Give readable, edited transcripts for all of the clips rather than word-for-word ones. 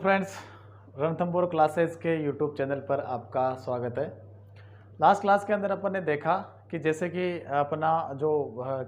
Friends, Ranthambore classes के YouTube channel पर आपका स्वागत है। लास्ट क्लास के अंदर अपन ने देखा कि जैसे कि अपना जो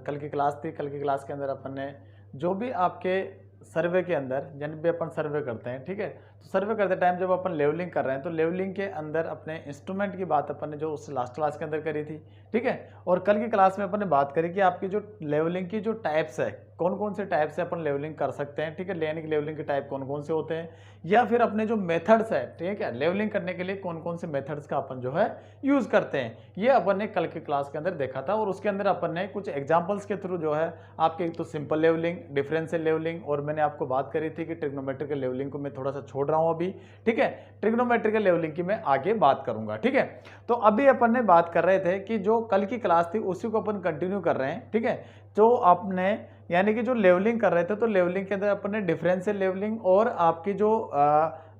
कल की क्लास थी, कल की क्लास के अंदर अपन ने जो भी आपके सर्वे के अंदर जब भी अपन सर्वे करते हैं, ठीक है, तो सर्वे करते टाइम जब अपन लेवलिंग कर रहे हैं तो लेवलिंग के अंदर अपने इंस्ट्रूमेंट की बात अपन ने जो उस लास्ट क्लास के अंदर करी थी, ठीक है। और कल की क्लास में अपन ने बात करी कि आपकी जो लेवलिंग की जो टाइप्स है, कौन कौन से टाइप से अपन लेवलिंग कर सकते हैं, ठीक है, यानी कि लेवलिंग के टाइप कौन कौन से होते हैं, या फिर अपने जो मेथड्स है, ठीक है, लेवलिंग करने के लिए कौन कौन से मेथड्स का अपन जो है यूज़ करते हैं, ये अपन ने कल की क्लास के अंदर देखा था। और उसके अंदर अपन ने कुछ एग्जाम्पल्स के थ्रू जो है आपके एक तो सिंपल लेवलिंग, डिफरेंशियल लेवलिंग, और मैंने आपको बात करी थी कि ट्रिग्नोमेट्रिकल लेवलिंग को मैं थोड़ा सा छोड़ रहा हूँ अभी, ठीक है। ट्रिग्नोमेट्रिकल लेवलिंग की मैं आगे बात करूंगा, ठीक है। तो अभी अपन ने बात कर रहे थे कि जो कल की क्लास थी उसी को अपन कंटिन्यू कर रहे हैं, ठीक है। जो आपने यानी कि जो लेवलिंग कर रहे थे, तो लेवलिंग के अंदर अपन ने डिफरेंशियल लेवलिंग और आपकी जो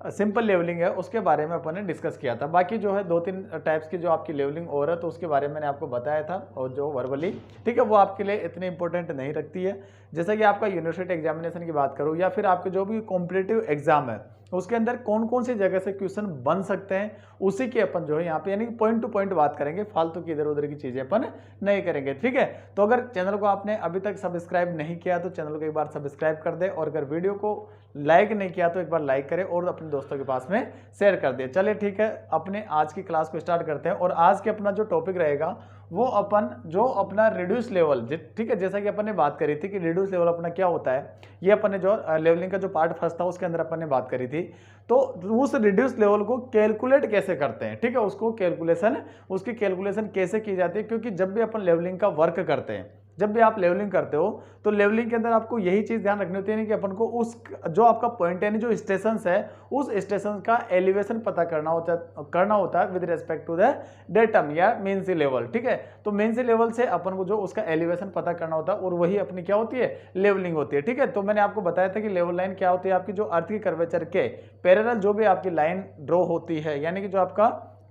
सिंपल लेवलिंग है उसके बारे में अपन ने डिस्कस किया था। बाकी जो है दो तीन टाइप्स की जो आपकी लेवलिंग और है तो उसके बारे में मैंने आपको बताया था, और जो वर्बली, ठीक है, वो आपके लिए इतनी इंपॉर्टेंट नहीं रखती है। जैसे कि आपका यूनिवर्सिटी एग्जामिनेशन की बात करूँ या फिर आपके जो भी कॉम्पिटिटिव एग्जाम है उसके अंदर कौन कौन सी जगह से क्वेश्चन बन सकते हैं, उसी की अपन जो है यहाँ पे यानी कि पॉइंट टू पॉइंट बात करेंगे, फालतू की इधर उधर की चीजें अपन नहीं करेंगे, ठीक है। तो अगर चैनल को आपने अभी तक सब्सक्राइब नहीं किया तो चैनल को एक बार सब्सक्राइब कर दे, और अगर वीडियो को लाइक नहीं किया तो एक बार लाइक करें और अपने दोस्तों के पास में शेयर कर दे। चलिए ठीक है, अपने आज की क्लास को स्टार्ट करते हैं। और आज के अपना जो टॉपिक रहेगा वो अपन जो अपना रिड्यूस लेवल, ठीक है, जैसा कि अपन ने बात करी थी कि रिड्यूस लेवल अपना क्या होता है, ये अपन ने जो लेवलिंग का जो पार्ट फर्स्ट था उसके अंदर अपन ने बात करी थी। तो उस रिड्यूस लेवल को कैलकुलेट कैसे करते हैं, ठीक है, उसकी कैलकुलेशन कैसे की जाती है, क्योंकि जब भी अपन लेवलिंग का वर्क करते हैं, जब भी आप लेवलिंग करते हो तो लेवलिंग के अंदर आपको यही चीज ध्यान रखनी होती है कि अपन को उस जो आपका पॉइंट यानी जो स्टेशन है उस स्टेशन का एलिवेशन पता करना होता है with respect to the datum या मेन सी लेवल, ठीक है। तो मेन सी लेवल से अपन को जो उसका एलिवेशन पता करना होता है और वही अपनी क्या होती है, लेवलिंग होती है, ठीक है। तो मैंने आपको बताया था कि लेवल लाइन क्या होती है, आपकी जो अर्थ की कर्वेचर के पैरेलल जो भी आपकी लाइन ड्रॉ होती है, यानी कि जो आपका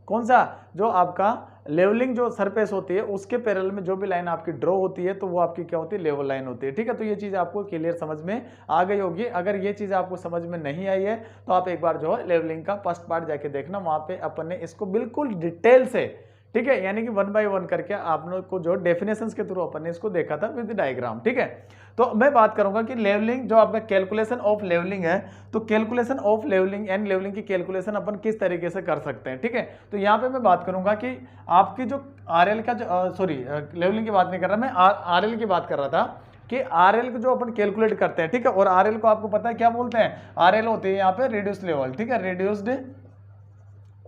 कौन सा जो आपका लेवलिंग जो सरफेस होती है उसके पैरेलल में जो भी लाइन आपकी ड्रॉ होती है तो वो आपकी क्या होती है, लेवल लाइन होती है, ठीक है। तो ये चीज आपको क्लियर समझ में आ गई होगी। अगर ये चीज आपको समझ में नहीं आई है तो आप एक बार जो है लेवलिंग का फर्स्ट पार्ट जाके देखना, वहां पे अपन ने इसको बिल्कुल डिटेल से, ठीक है, यानी कि 1 बाय 1 करके आप लोग को जो डेफिनेशंस के थ्रू अपन ने इसको देखा था विद डायग्राम, ठीक है। तो मैं बात करूंगा कि लेवलिंग जो आपका कैलकुलेशन ऑफ लेवलिंग है, तो calculation of levelling and levelling की कैलकुलेशन अपन किस तरीके से कर सकते हैं, ठीक है। तो यहाँ पे मैं बात करूंगा कि आपकी जो आरएल का जो सॉरी लेवलिंग की बात नहीं कर रहा मैं, आरएल की बात कर रहा था कि आरएल को जो अपन कैलकुलेट करते हैं, ठीक है। और आरएल को आपको पता है क्या बोलते हैं, आरएल होती है यहाँ पे रिड्यूस लेवल, ठीक है, रिड्यूस्ड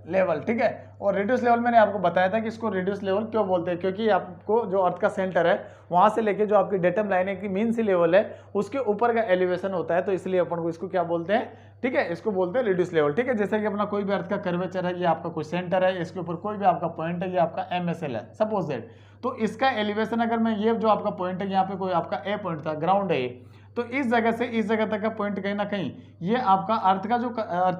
लेवल, ठीक है। और रिड्यूस लेवल मैंने आपको बताया था कि इसको रिड्यूस लेवल क्यों बोलते हैं, क्योंकि आपको जो अर्थ का सेंटर है वहां से लेके जो आपकी डेटम लाइन है की मीन सी लेवल है उसके ऊपर का एलिवेशन होता है, तो इसलिए अपन को इसको क्या बोलते हैं, ठीक है, इसको बोलते हैं रिड्यूस लेवल, ठीक है। जैसे कि अपना कोई भी अर्थ का कर्वेचर है, ये आपका कोई सेंटर है, इसके ऊपर कोई भी आपका पॉइंट है, ये आपका MSL है सपोज दैट, तो इसका एलिवेशन अगर मैं ये जो आपका पॉइंट है यहाँ पे कोई आपका ए पॉइंट था, ग्राउंड है, तो इस जगह से इस जगह तक का पॉइंट कहीं ना कहीं ये आपका अर्थ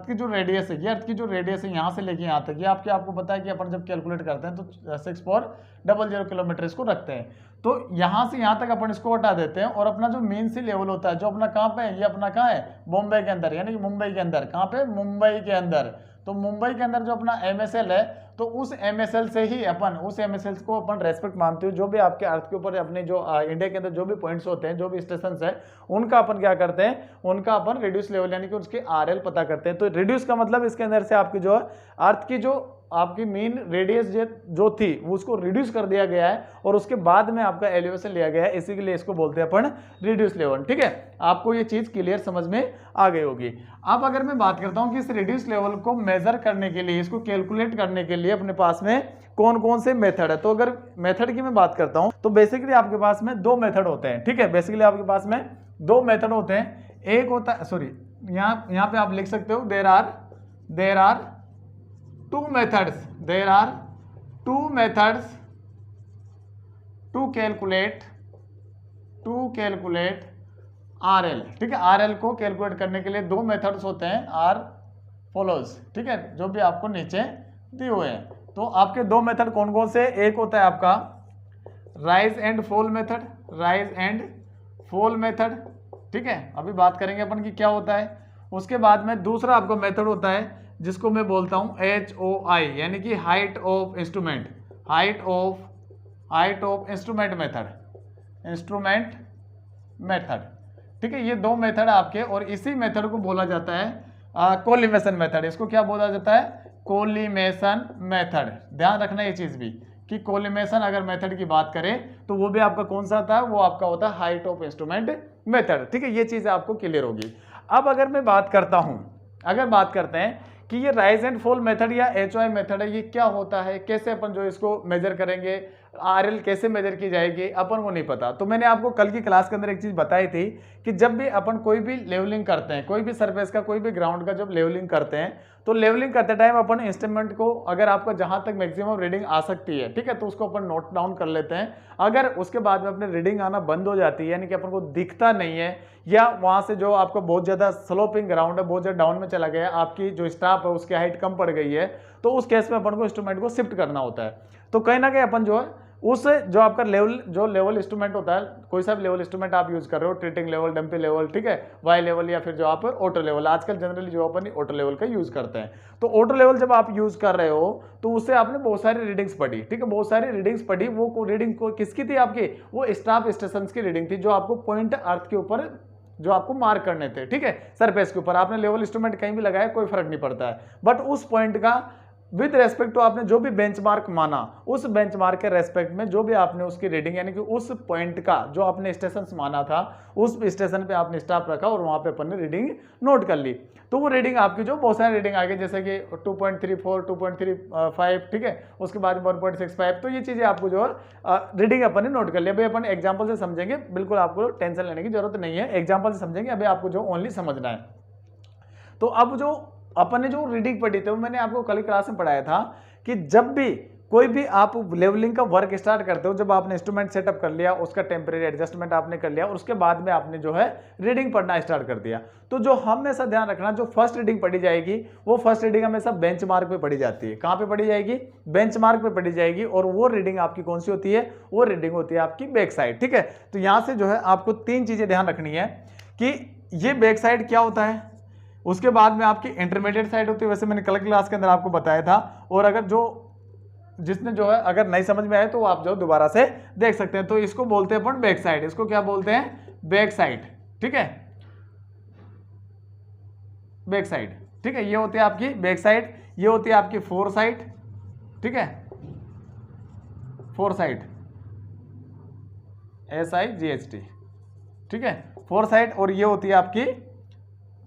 की जो रेडियस है, ये अर्थ की जो रेडियस है यहाँ से लेके यहाँ तक, ये आपको पता है कि अपन जब कैलकुलेट करते हैं तो 6400 किलोमीटर इसको रखते हैं। तो यहाँ से यहाँ तक अपन इसको हटा देते हैं और अपना जो मेन सी लेवल होता है जो अपना कहाँ पे है, ये अपना कहाँ है, बॉम्बे के अंदर, यानी कि मुंबई के अंदर, कहाँ पे, मुंबई के अंदर। तो मुंबई के अंदर जो अपना MSL है तो उस MSL से ही अपन उस MSL को अपन रेस्पेक्ट मानते हो, जो भी आपके अर्थ के ऊपर अपने जो इंडिया के अंदर जो भी पॉइंट्स होते हैं, जो भी स्टेशन है, उनका अपन क्या करते हैं, उनका अपन रिड्यूस लेवल यानी कि उसके RL पता करते हैं। तो रिड्यूस का मतलब इसके अंदर से आपकी जो अर्थ की जो आपकी मेन रेडियस जो थी वो उसको रिड्यूस कर दिया गया है और उसके बाद में आपका एलिवेशन लिया गया है, इसी के लिए इसको बोलते हैं अपन रिड्यूस लेवल, ठीक है। आपको ये चीज क्लियर समझ में आ गई होगी। अब अगर मैं बात करता हूं कि इस रिड्यूस लेवल को मेजर करने के लिए, इसको कैलकुलेट करने के लिए अपने पास में कौन कौन से मेथड है, तो अगर मेथड की मैं बात करता हूं तो बेसिकली आपके पास में 2 मेथड होते हैं, ठीक है। बेसिकली आपके पास में 2 मेथड होते हैं। एक होता है, सॉरी यहाँ पे आप लिख सकते हो there are two methods to calculate RL, ठीक है। RL को कैलकुलेट करने के लिए 2 मेथड्स होते हैं, आर फॉलोज, ठीक है, जो भी आपको नीचे दिए हुए हैं। तो आपके 2 मेथड कौन कौन से, एक होता है आपका राइज एंड फॉल मेथड, ठीक है। अभी बात करेंगे अपन की क्या होता है, उसके बाद में दूसरा आपको मेथड होता है जिसको मैं बोलता हूँ HOI, यानी कि height of instrument, height of instrument method, ठीक है। ये दो मेथड आपके, और इसी मेथड को बोला जाता है कोलिमेशन मेथड। इसको क्या बोला जाता है? Collimation method. ध्यान रखना ये चीज भी कि कोलिमेशन अगर मेथड की बात करें तो वो भी आपका कौन सा आता है? वो आपका होता है हाइट ऑफ इंस्ट्रूमेंट मेथड, ठीक है। ये चीजें आपको क्लियर होगी। अब अगर मैं बात करता हूं, अगर बात करते हैं कि ये राइज एंड फॉल मेथड या HOI मेथड है, ये क्या होता है, कैसे अपन जो इसको मेजर करेंगे, RL कैसे मेजर की जाएगी, अपन को नहीं पता। तो मैंने आपको कल की क्लास के अंदर एक चीज बताई थी कि जब भी अपन कोई भी लेवलिंग करते हैं, कोई भी सरफेस का, कोई भी ग्राउंड का जब लेवलिंग करते हैं, तो लेवलिंग करते टाइम अपन इंस्ट्रूमेंट को, अगर आपका जहां तक मैक्सिमम रीडिंग आ सकती है, ठीक है, तो उसको अपन नोट डाउन कर लेते हैं। अगर उसके बाद में अपने रीडिंग आना बंद हो जाती है, यानी कि अपन को दिखता नहीं है, या वहां से जो आपको बहुत ज्यादा स्लोपिंग ग्राउंड है, बहुत ज्यादा डाउन में चला गया, आपकी जो स्टाफ है उसकी हाइट कम पड़ गई है, तो उस केस में अपन को इंस्ट्रूमेंट को शिफ्ट करना होता है। तो कहीं ना कहीं अपन जो है उस जो आपका लेवल इंस्ट्रूमेंट होता है, कोई सा भी लेवल इंस्ट्रूमेंट आप यूज कर रहे हो, ट्रीटिंग लेवल, डंपी लेवल, ठीक है, वाई लेवल, या फिर जो आप ऑटो लेवल, आजकल जनरली जो अपन ऑटो लेवल का यूज करते हैं। तो ऑटो लेवल जब आप यूज कर रहे हो तो उससे आपने बहुत सारी रीडिंग्स पढ़ी, ठीक है, बहुत सारी रीडिंग्स पढ़ी। वो रीडिंग को किसकी थी? आपकी वो स्टाफ स्टेशन की रीडिंग थी, जो आपको पॉइंट अर्थ के ऊपर जो आपको मार्क करने थे, ठीक है, सरफेस के ऊपर। आपने लेवल इंस्ट्रूमेंट कहीं भी लगाया कोई फर्क नहीं पड़ता है, बट उस पॉइंट का विद रेस्पेक्ट टू आपने जो भी बेंचमार्क माना, उस बेंचमार्क के रेस्पेक्ट में जो भी आपने उसकी रीडिंग, यानी कि उस पॉइंट का जो आपने स्टेशन माना था, उस स्टेशन पे आपने स्टॉप रखा और वहां पे अपन ने रीडिंग नोट कर ली। तो वो रीडिंग आपकी जो बहुत सारी रीडिंग आ गई, जैसे कि 2.34, 2.35, ठीक है, उसके बाद 1.65। तो ये चीजें आपको जो रीडिंग अपन ने नोट कर लिया। अभी अपन एग्जाम्पल से समझेंगे, बिल्कुल आपको टेंशन लेने की जरूरत नहीं है, एग्जाम्पल से समझेंगे, अभी आपको जो ओनली समझना है। तो अब जो अपन ने जो रीडिंग पढ़ी थी, वो मैंने आपको कल क्लास में पढ़ाया था कि जब भी कोई भी आप लेवलिंग का वर्क स्टार्ट करते हो, जब आपने इंस्ट्रूमेंट सेटअप कर लिया, उसका टेम्परेरी एडजस्टमेंट आपने कर लिया, और उसके बाद में आपने जो है रीडिंग पढ़ना स्टार्ट कर दिया, तो जो हमेशा ध्यान रखना, जो फर्स्ट रीडिंग पढ़ी जाएगी, वो फर्स्ट रीडिंग हमेशा बेंचमार्क पे पढ़ी जाती है। कहां पे पढ़ी जाएगी? बेंचमार्क पे पढ़ी जाएगी। और वो रीडिंग आपकी कौन सी होती है? वो रीडिंग होती है आपकी बैक साइड, ठीक है। तो यहां से जो है आपको तीन चीजें ध्यान रखनी है कि ये बैक साइड क्या होता है, उसके बाद में आपकी इंटरमीडिएट साइड होती है, वैसे मैंने कल क्लास के अंदर आपको बताया था। और अगर जिसने जो है अगर नहीं समझ में आए तो आप जो दोबारा से देख सकते हैं। तो इसको बोलते हैं अपन बैक साइड, इसको क्या बोलते हैं? बैक साइड, ठीक है, बैक साइड, ठीक है। ये होती है आपकी बैक साइड, ये होती है आपकी फोर साइड, ठीक है, फोर साइड, SIGHT, ठीक है, फोर साइड। और ये होती है आपकी,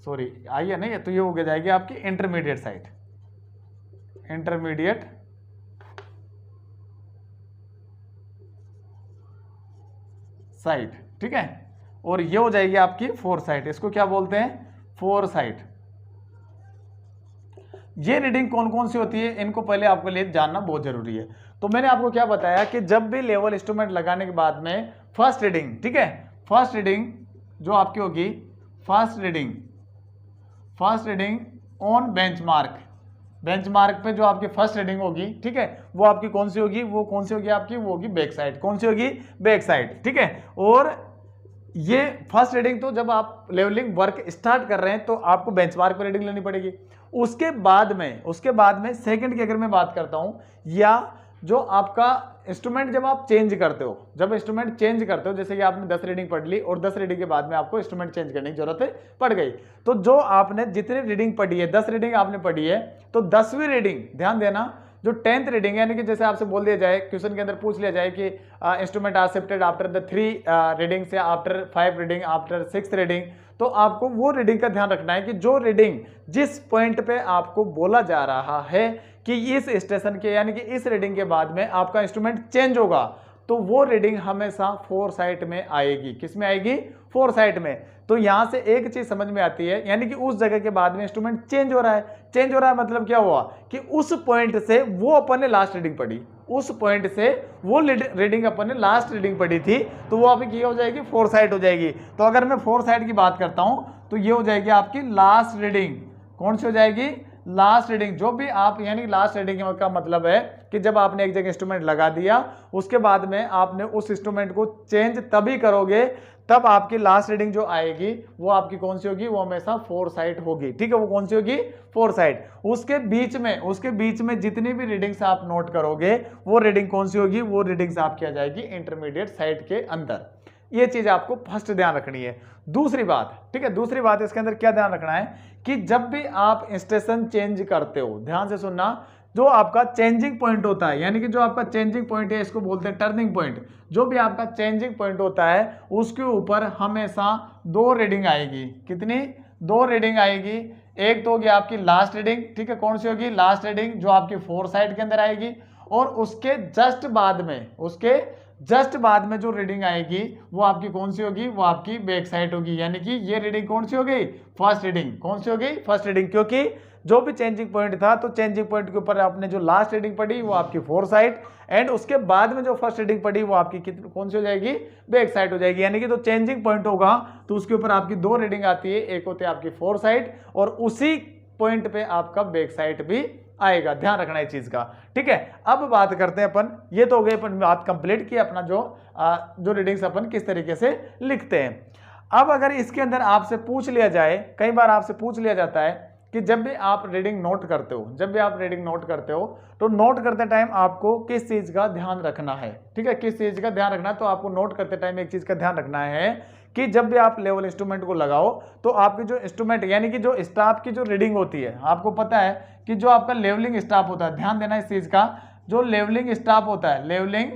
सॉरी आइए नहीं, तो ये हो गया जाएगी आपकी इंटरमीडिएट साइड, इंटरमीडिएट साइड, ठीक है। और ये हो जाएगी आपकी फोर साइड, इसको क्या बोलते हैं? Four side. ये रीडिंग कौन कौन सी होती है, इनको पहले आपको लिए जानना बहुत जरूरी है। तो मैंने आपको क्या बताया कि जब भी लेवल इंस्ट्रूमेंट लगाने के बाद में फर्स्ट रीडिंग, ठीक है, फर्स्ट रीडिंग जो आपकी होगी, first reading on benchmark, benchmark पे जो आपकी फर्स्ट रीडिंग होगी, ठीक है, वो आपकी कौन सी होगी? वो कौन सी होगी आपकी? वो होगी बैक साइड। कौन सी होगी? बैक साइड, ठीक है। और ये फर्स्ट रीडिंग तो जब आप लेवलिंग वर्क स्टार्ट कर रहे हैं तो आपको बेंचमार्क पे रीडिंग लेनी पड़ेगी। उसके बाद में सेकंड की अगर मैं बात करता हूं, या जो आपका इंस्ट्रूमेंट जब आप चेंज करते हो, जब इंस्ट्रूमेंट चेंज करते हो, जैसे कि आपने 10 रीडिंग पढ़ ली और 10 रीडिंग के बाद में आपको इंस्ट्रूमेंट चेंज करने की जरूरत पड़ गई, तो जो आपने जितनी रीडिंग पढ़ी है, 10 रीडिंग आपने पढ़ी है, तो 10वीं रीडिंग ध्यान देना, जो 10th रीडिंग यानी कि जैसे आपसे बोल दिया जाए, क्वेश्चन के अंदर पूछ लिया जाए कि instrument are shifted after the 3 readings या after 5 reading, after 6th reading, तो आपको वो रीडिंग का ध्यान रखना है कि जो रीडिंग जिस पॉइंट पे आपको बोला जा रहा है कि इस स्टेशन के, यानी कि इस रीडिंग के बाद में आपका इंस्ट्रूमेंट चेंज होगा, तो वो रीडिंग हमेशा फोर साइड में आएगी। किस में आएगी? फोर साइड में। तो यहां से एक चीज समझ में आती है, यानी कि उस जगह के बाद में इंस्ट्रूमेंट चेंज हो रहा है। चेंज हो रहा है मतलब क्या हुआ कि उस पॉइंट से वो अपन ने लास्ट रीडिंग पढ़ी, उस पॉइंट से वो रीडिंग अपन ने लास्ट रीडिंग पढ़ी थी, तो वो आपकी क्या हो जाएगी? फोर साइड हो जाएगी। तो अगर मैं फोर साइड की बात करता हूं तो ये हो जाएगी आपकी लास्ट रीडिंग। कौन सी हो जाएगी? लास्ट रीडिंग, जो भी आप यानी लास्ट रीडिंग का मतलब है कि जब आपने एक जगह इंस्ट्रूमेंट लगा दिया उसके बाद में आपने उस इंस्ट्रूमेंट को चेंज तभी करोगे तब आपकी लास्ट रीडिंग जो आएगी वो आपकी कौन सी होगी, वो हमेशा फोर साइड होगी। ठीक है, वो कौन सी होगी, फोर साइड। उसके बीच में जितनी भी रीडिंग्स आप नोट करोगे वो रीडिंग कौन सी होगी, वो रीडिंग्स आपकी आ जाएगी इंटरमीडिएट साइड के अंदर। ये चीज आपको फर्स्ट ध्यान रखनी है। दूसरी बात, ठीक है, दूसरी बात इसके अंदर क्या ध्यान रखना है कि जब भी आप स्टेशन चेंज करते हो, ध्यान से सुनना, जो आपका चेंजिंग पॉइंट होता है, यानी कि जो आपका चेंजिंग पॉइंट है इसको बोलते हैं टर्निंग पॉइंट। जो भी आपका चेंजिंग पॉइंट होता है उसके ऊपर हमेशा दो रीडिंग आएगी। कितनी, दो रीडिंग आएगी। एक तो होगी आपकी लास्ट रीडिंग, ठीक है, कौन सी होगी, लास्ट रीडिंग जो आपकी फोर साइड के अंदर आएगी, और उसके जस्ट बाद में जो रीडिंग आएगी वो आपकी कौन सी होगी, वो आपकी बैक साइड होगी। यानी कि ये रीडिंग कौन सी हो गई, फर्स्ट रीडिंग। कौन सी हो गई, फर्स्ट रीडिंग, क्योंकि जो भी चेंजिंग पॉइंट था तो चेंजिंग पॉइंट के ऊपर आपने जो लास्ट रीडिंग पढ़ी वो आपकी फोर साइड, एंड उसके बाद में जो फर्स्ट रीडिंग पढ़ी वो आपकी कौन सी हो जाएगी, बैक साइड हो जाएगी। यानी कि तो चेंजिंग पॉइंट होगा तो उसके ऊपर आपकी दो रीडिंग आती है, एक होती है आपकी फोर साइड और उसी पॉइंट पे आपका बैक साइड भी आएगा। ध्यान रखना है चीज का, ठीक है। अब बात करते हैं अपन, ये तो हो गई अपन बात कंप्लीट की अपना जो रीडिंग्स अपन किस तरीके से लिखते हैं। अब अगर इसके अंदर आपसे पूछ लिया जाए, कई बार आपसे पूछ लिया जाता है कि जब भी आप रीडिंग नोट करते हो, तो नोट करते टाइम आपको किस चीज का ध्यान रखना है, ठीक है, किस चीज का ध्यान रखना है। तो आपको नोट करते टाइम एक चीज का ध्यान रखना है कि जब भी आप लेवल इंस्ट्रूमेंट को लगाओ तो आपकी जो इंस्ट्रूमेंट यानी कि जो स्टाफ की जो रीडिंग होती है, आपको पता है कि जो आपका लेवलिंग स्टाफ होता है, ध्यान देना इस चीज का, जो लेवलिंग स्टाफ होता है, लेवलिंग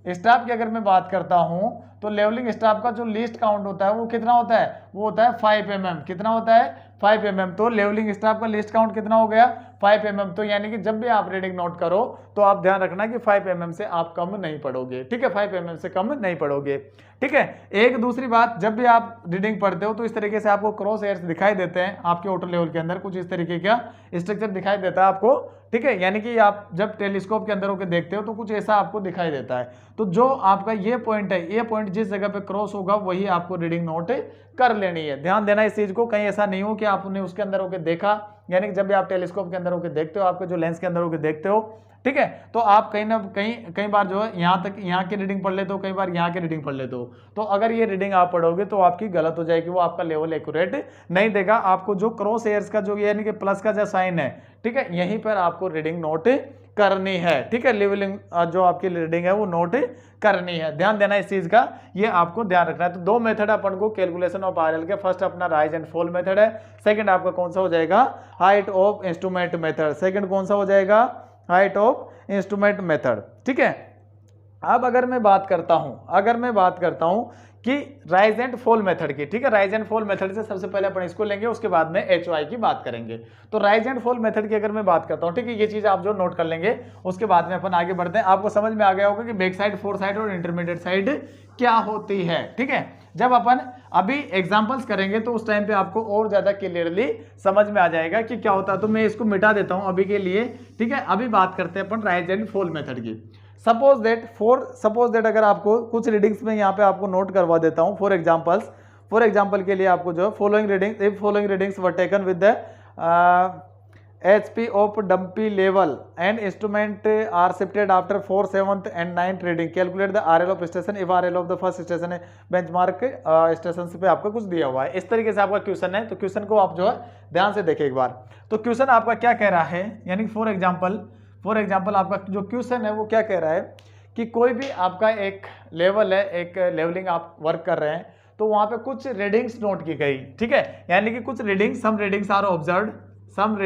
स्टाफ की अगर मैं बात करता हूं तो लेवलिंग स्टाफ का जो लीस्ट काउंट होता है वो कितना होता है, वो होता है 5 mm। कितना होता है, 5 mm। तो लेवलिंग स्टाफ का लिस्ट काउंट कितना हो गया, 5 mm। तो यानी कि जब भी आप रीडिंग नोट करो तो आप ध्यान रखना कि 5 mm से आप कम नहीं पढ़ोगे, ठीक है, 5 mm से कम नहीं पढ़ोगे, ठीक है। एक दूसरी बात, जब भी आप रीडिंग पढ़ते हो तो इस तरीके से आपको क्रॉस हेयर्स दिखाई देते हैं आपके ऑटो लेवल के अंदर, कुछ इस तरीके का स्ट्रक्चर दिखाई देता है आपको, ठीक है। यानी कि आप जब टेलीस्कोप के अंदर होकर देखते हो तो कुछ ऐसा आपको दिखाई देता है। तो जो आपका ये पॉइंट है, ये पॉइंट जिस जगह पे क्रॉस होगा वही आपको रीडिंग नोट कर लेनी है। ध्यान देना इस चीज को, कहीं ऐसा नहीं हो कि आपने उसके अंदर होकर देखा, यानी कि जब भी आप टेलीस्कोप के अंदर होकर देखते हो, आपके जो लेंस के अंदर होकर देखते हो, ठीक है, तो आप कहीं ना कई बार जो है यहाँ की रीडिंग पढ़ लेते हो, कई बार यहाँ की रीडिंग पढ़ लेते हो। तो अगर ये रीडिंग आप पढ़ोगे तो आपकी गलत हो जाएगी, वो आपका लेवल एक्यूरेट नहीं देगा। आपको जो क्रॉस हेयर्स का जो यानी कि प्लस का जो साइन है, ठीक है, यहीं पर आपको रीडिंग नोट करनी है, ठीक है, लेवलिंग जो आपकी रीडिंग है वो नोट करनी है। ध्यान देना इस चीज का, ये आपको ध्यान रखना है। तो दो मेथड अपन को कैलकुलेशन ऑफ आरएल के, फर्स्ट अपना राइज एंड फॉल मेथड है, सेकंड आपका कौन सा हो जाएगा, height of instrument method. Second कौन सा हो जाएगा, हाइट ऑफ इंस्ट्रूमेंट मेथड, ठीक है। अब अगर मैं बात करता हूं कि राइज एंड फॉल मेथड की, ठीक है, राइज एंड फॉल मेथड से सबसे पहले अपन इसको लेंगे, उसके बाद में HY की बात करेंगे। तो राइज एंड फॉल मेथड की अगर मैं बात करता हूं, ठीक है, ये चीज आप जो नोट कर लेंगे, उसके बाद में अपन आगे बढ़ते हैं। आपको समझ में आ गया होगा कि बैक साइड, फोर साइड और इंटरमीडिएट साइड क्या होती है, ठीक है। जब अपन अभी एग्जांपल्स करेंगे तो उस टाइम पे आपको और ज्यादा क्लियरली समझ में आ जाएगा कि क्या होता है। तो मैं इसको मिटा देता हूं अभी के लिए, ठीक है। अभी बात करते हैं अपन राइज एंड फॉल मेथड की। सपोज दैट अगर आपको कुछ रीडिंग्स में यहाँ पे आपको नोट करवा देता हूँ, फॉर एग्जाम्पल के लिए आपको जो following readings were taken with the HP of dumpy level and instrument are shifted after 4th, 7th and 9th reading. Calculate the RL of station if RL of the first station है, benchmark station पे आपका कुछ दिया हुआ है। इस तरीके से आपका क्वेश्चन है, तो क्वेश्चन को आप जो है ध्यान से देखें एक बार। तो क्वेश्चन आपका क्या कह रहा है, यानी फॉर एग्जाम्पल आपका जो क्वेश्चन है वो क्या कह रहा है कि कोई भी आपका एक लेवल है, एक लेवलिंग आप वर्क कर रहे हैं, तो वहां पे कुछ रीडिंग्स नोट की गई, ठीक है, यानी कि कुछ readings, some readings are observed, some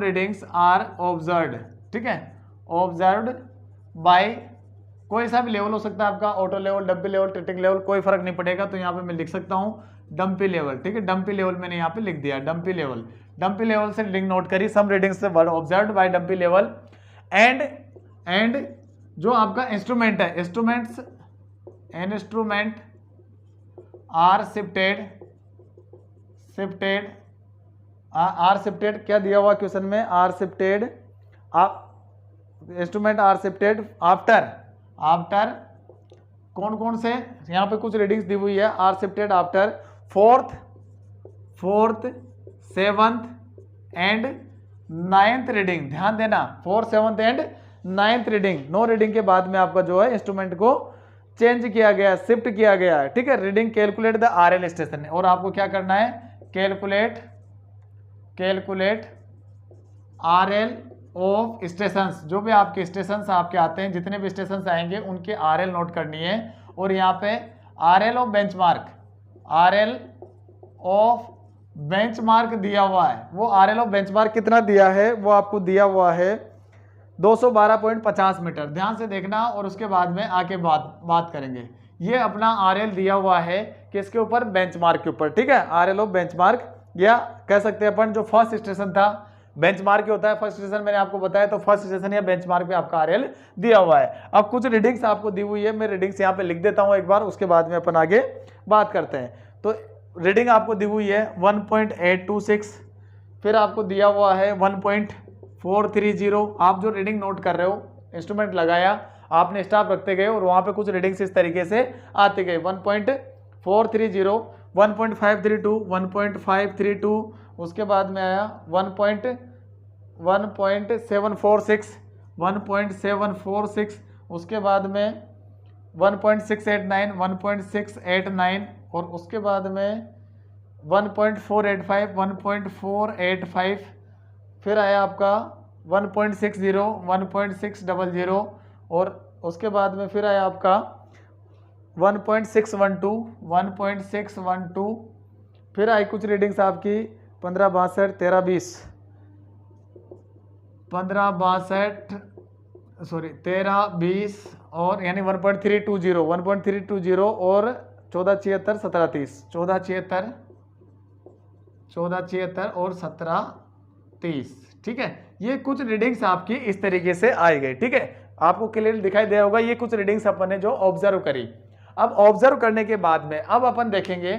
readings are observed, ठीक है, ऑब्जर्व्ड बाय कोई सा भी लेवल हो सकता है आपका, auto level, dumpy level, tilting level, कोई फर्क नहीं पड़ेगा। तो यहाँ पे मैं लिख सकता हूँ डंपी लेवल, ठीक है, डंपी लेवल मैंने यहाँ पे लिख दिया, डंपी लेवल से रीडिंग नोट करी, some readings were observed by dumpy level and जो आपका इंस्ट्रूमेंट है, इंस्ट्रूमेंट आर शिफ्टेड क्या दिया हुआ क्वेश्चन में, are shifted, instrument are shifted after कौन से, यहाँ पे कुछ रीडिंग्स दी हुई है, are shifted after 4th, 7th and 9th reading, ध्यान देना 4th 7th and 9th reading, 9 reading के बाद में आपका जो है इंस्ट्रूमेंट को चेंज किया गया, शिफ्ट किया गया है, ठीक है। Reading calculate the RL station, और आपको क्या करना है, कैलकुलेट आरएल ऑफ स्टेशंस, जो भी आपके स्टेशंस आपके आते हैं, जितने भी स्टेशंस आएंगे उनके आरएल नोट करनी है। और यहाँ पे RL of benchmark, RL of benchmark दिया हुआ है, वो आरएल ऑफ बेंचमार्क कितना दिया है, वो आपको दिया हुआ है 212.50 मीटर। ध्यान से देखना और उसके बाद में आके बात करेंगे। ये अपना आरएल दिया हुआ है किसके ऊपर, बेंचमार्क के ऊपर, ठीक है। आरएल ऑफ बेंचमार्क, या कह सकते हैं अपन जो फर्स्ट स्टेशन था, बेंचमार्क होता है फर्स्ट स्टेशन, मैंने आपको बताया, तो फर्स्ट स्टेशन या बेंचमार्क पे आपका आरएल दिया हुआ है। अब कुछ रीडिंग्स आपको दी हुई है, मैं रीडिंग्स यहाँ पे लिख देता हूँ एक बार, उसके बाद में अपन आगे बात करते हैं। तो रीडिंग आपको दी हुई है 1.826, फिर आपको दिया हुआ है 1.430। आप जो रीडिंग नोट कर रहे हो, इंस्ट्रूमेंट लगाया आपने, स्टॉप रखते गए और वहाँ पे कुछ रीडिंग्स इस तरीके से आते गए, 1.430, 1.532, 1.532, उसके बाद में आया 1.746, 1.746, उसके बाद में 1.689, 1.689, और उसके बाद में 1.485, 1.485, फिर आया आपका 1.60, 1.600, और उसके बाद में फिर आया आपका 1.612, 1.612, फिर आई कुछ रीडिंग्स आपकी 1562, 1320, 1320 और यानी 1.320, 1.320 और 1476, 1730, 1476 और 1730, ठीक है। ये कुछ रीडिंग्स आपकी इस तरीके से आई गई, ठीक है। आपको क्लियर दिखाई दे होगा, ये कुछ रीडिंग्स अपन ने जो ऑब्जर्व करी। अब ऑब्जर्व करने के बाद में अब अपन देखेंगे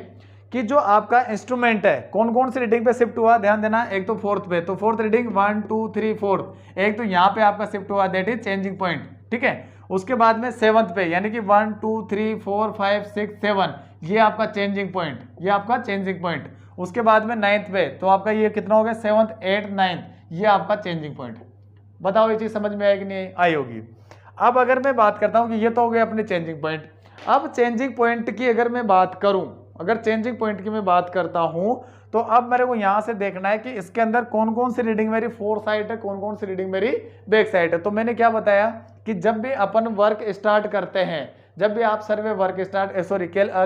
कि जो आपका इंस्ट्रूमेंट है कौन कौन सी रीडिंग पे शिफ्ट हुआ, ध्यान देना। एक तो फोर्थ पे, तो फोर्थ रीडिंग 1 2 3 4, एक तो यहाँ पे आपका शिफ्ट हुआ, दैट इज चेंजिंग पॉइंट, ठीक है। उसके बाद में 7th पे, यानी कि 1 2 3 4 5 6 7, ये आपका चेंजिंग पॉइंट, ये आपका चेंजिंग पॉइंट। उसके बाद में 9th पे, तो आपका ये कितना हो गया, 7th 8th 9th, ये आपका चेंजिंग पॉइंट। बताओ ये चीज समझ में आएगी नहीं आई होगी। अब अगर मैं बात करता हूँ कि ये तो हो गए अपने चेंजिंग पॉइंट। अब चेंजिंग पॉइंट की अगर मैं बात करूं, अगर चेंजिंग पॉइंट की मैं बात करता हूं, तो अब मेरे को यहां से देखना है कि इसके अंदर कौन कौन सी रीडिंग मेरी फोर साइड है, कौन कौन सी रीडिंग मेरी बैक साइड है। तो मैंने क्या बताया कि जब भी अपन वर्क स्टार्ट करते हैं, जब भी आप सर्वे वर्क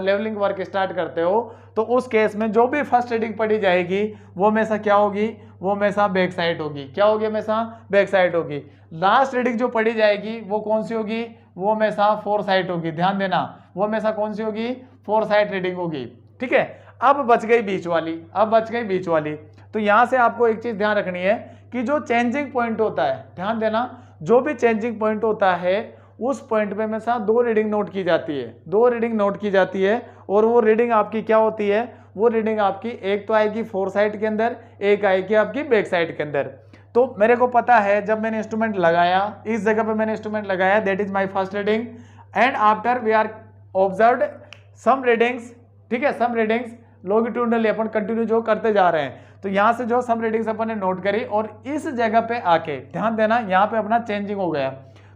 लेवलिंग वर्क स्टार्ट करते हो, तो उस केस में जो भी फर्स्ट रीडिंग पढ़ी जाएगी वो हमेशा क्या होगी, वो हमेशा बैक साइड होगी। क्या होगी, हमेशा बैक साइड होगी। लास्ट रीडिंग जो पढ़ी जाएगी वो कौन सी होगी, वो हमेशा फोर साइड होगी। ध्यान देना, वो हमेशा कौन सी होगी, फोर साइड रीडिंग होगी, ठीक है। अब बच गई बीच वाली, अब बच गई बीच वाली। तो यहां से आपको एक चीज ध्यान रखनी है कि जो चेंजिंग पॉइंट होता है, ध्यान देना, जो भी चेंजिंग पॉइंट होता है उस पॉइंट पे हमेशा दो रीडिंग नोट की जाती है, दो रीडिंग नोट की जाती है। और वो रीडिंग आपकी क्या होती है, वो रीडिंग आपकी एक तो आएगी फोर साइड के अंदर, एक आएगी आपकी बैक साइड के अंदर। तो मेरे को पता है जब मैंने इंस्ट्रूमेंट लगाया, इस जगह पे मैंने इंस्ट्रूमेंट लगाया, that is my first reading, and after we are observed some readings, ठीक है, सम रीडिंग्स लॉन्गिट्यूडनली अपन कंटिन्यू जो करते जा रहे हैं। तो यहां से जो सम रीडिंग्स अपन ने नोट करी और इस जगह पे आके ध्यान देना, यहां पे अपना चेंजिंग हो गया।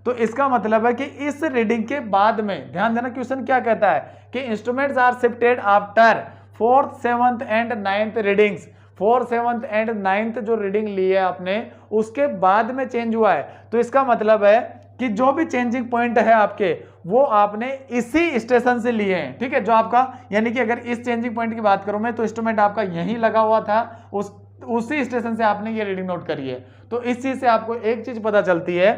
तो इसका मतलब है कि इस रीडिंग के बाद में, ध्यान देना क्वेश्चन क्या कहता है कि instruments are shifted after 4th 7th and 9th readings. 4th 7th and 9th जो रीडिंग ली है आपने, उसके बाद में चेंज हुआ है। तो इसका मतलब है कि जो भी चेंजिंग पॉइंट है आपके, वो आपने इसी स्टेशन से लिए हैं, ठीक है। जो आपका, यानी कि अगर इस चेंजिंग पॉइंट की बात करूं मैं, तो इंस्ट्रूमेंट आपका यहीं लगा हुआ था, उसी स्टेशन से आपने ये रीडिंग नोट करी है। तो इस चीज से आपको एक चीज पता चलती है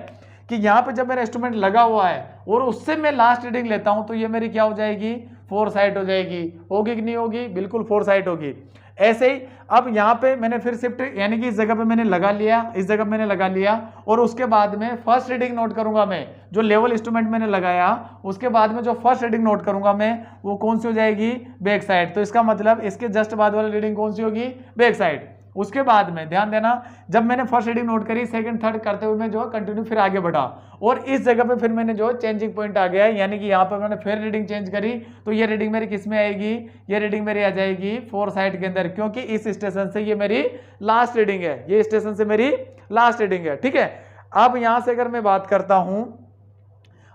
कि यहाँ पे जब मेरा इंस्ट्रूमेंट लगा हुआ है और उससे मैं लास्ट रीडिंग लेता हूं, तो ये मेरी क्या हो जाएगी, फोर साइड हो जाएगी। होगी कि नहीं होगी, बिल्कुल फोर साइड होगी। ऐसे ही अब यहाँ पे मैंने फिर शिफ्ट, यानी कि इस जगह पे मैंने लगा लिया, इस जगह मैंने लगा लिया, और उसके बाद में फर्स्ट रीडिंग नोट करूंगा मैं, जो लेवल इंस्ट्रूमेंट मैंने लगाया, उसके बाद में जो फर्स्ट रीडिंग नोट करूंगा मैं, वो कौन सी हो जाएगी, बैक साइड। तो इसका मतलब इसके जस्ट बाद वाली रीडिंग कौन सी होगी, बैक साइड। उसके बाद में ध्यान देना, जब मैंने फर्स्ट रीडिंग नोट करी, सेकंड थर्ड करते हुए मैं जो है कंटिन्यू फिर आगे बढ़ा और इस जगह पे फिर मैंने जो है चेंजिंग पॉइंट आ गया है, यानी कि यहाँ पर मैंने फिर रीडिंग चेंज करी तो ये रीडिंग मेरी किस में आएगी, ये रीडिंग मेरी आ जाएगी फोर साइड के अंदर, क्योंकि इस स्टेशन से ये मेरी लास्ट रीडिंग है, ये स्टेशन से मेरी लास्ट रीडिंग है। ठीक है, अब यहां से अगर मैं बात करता हूं,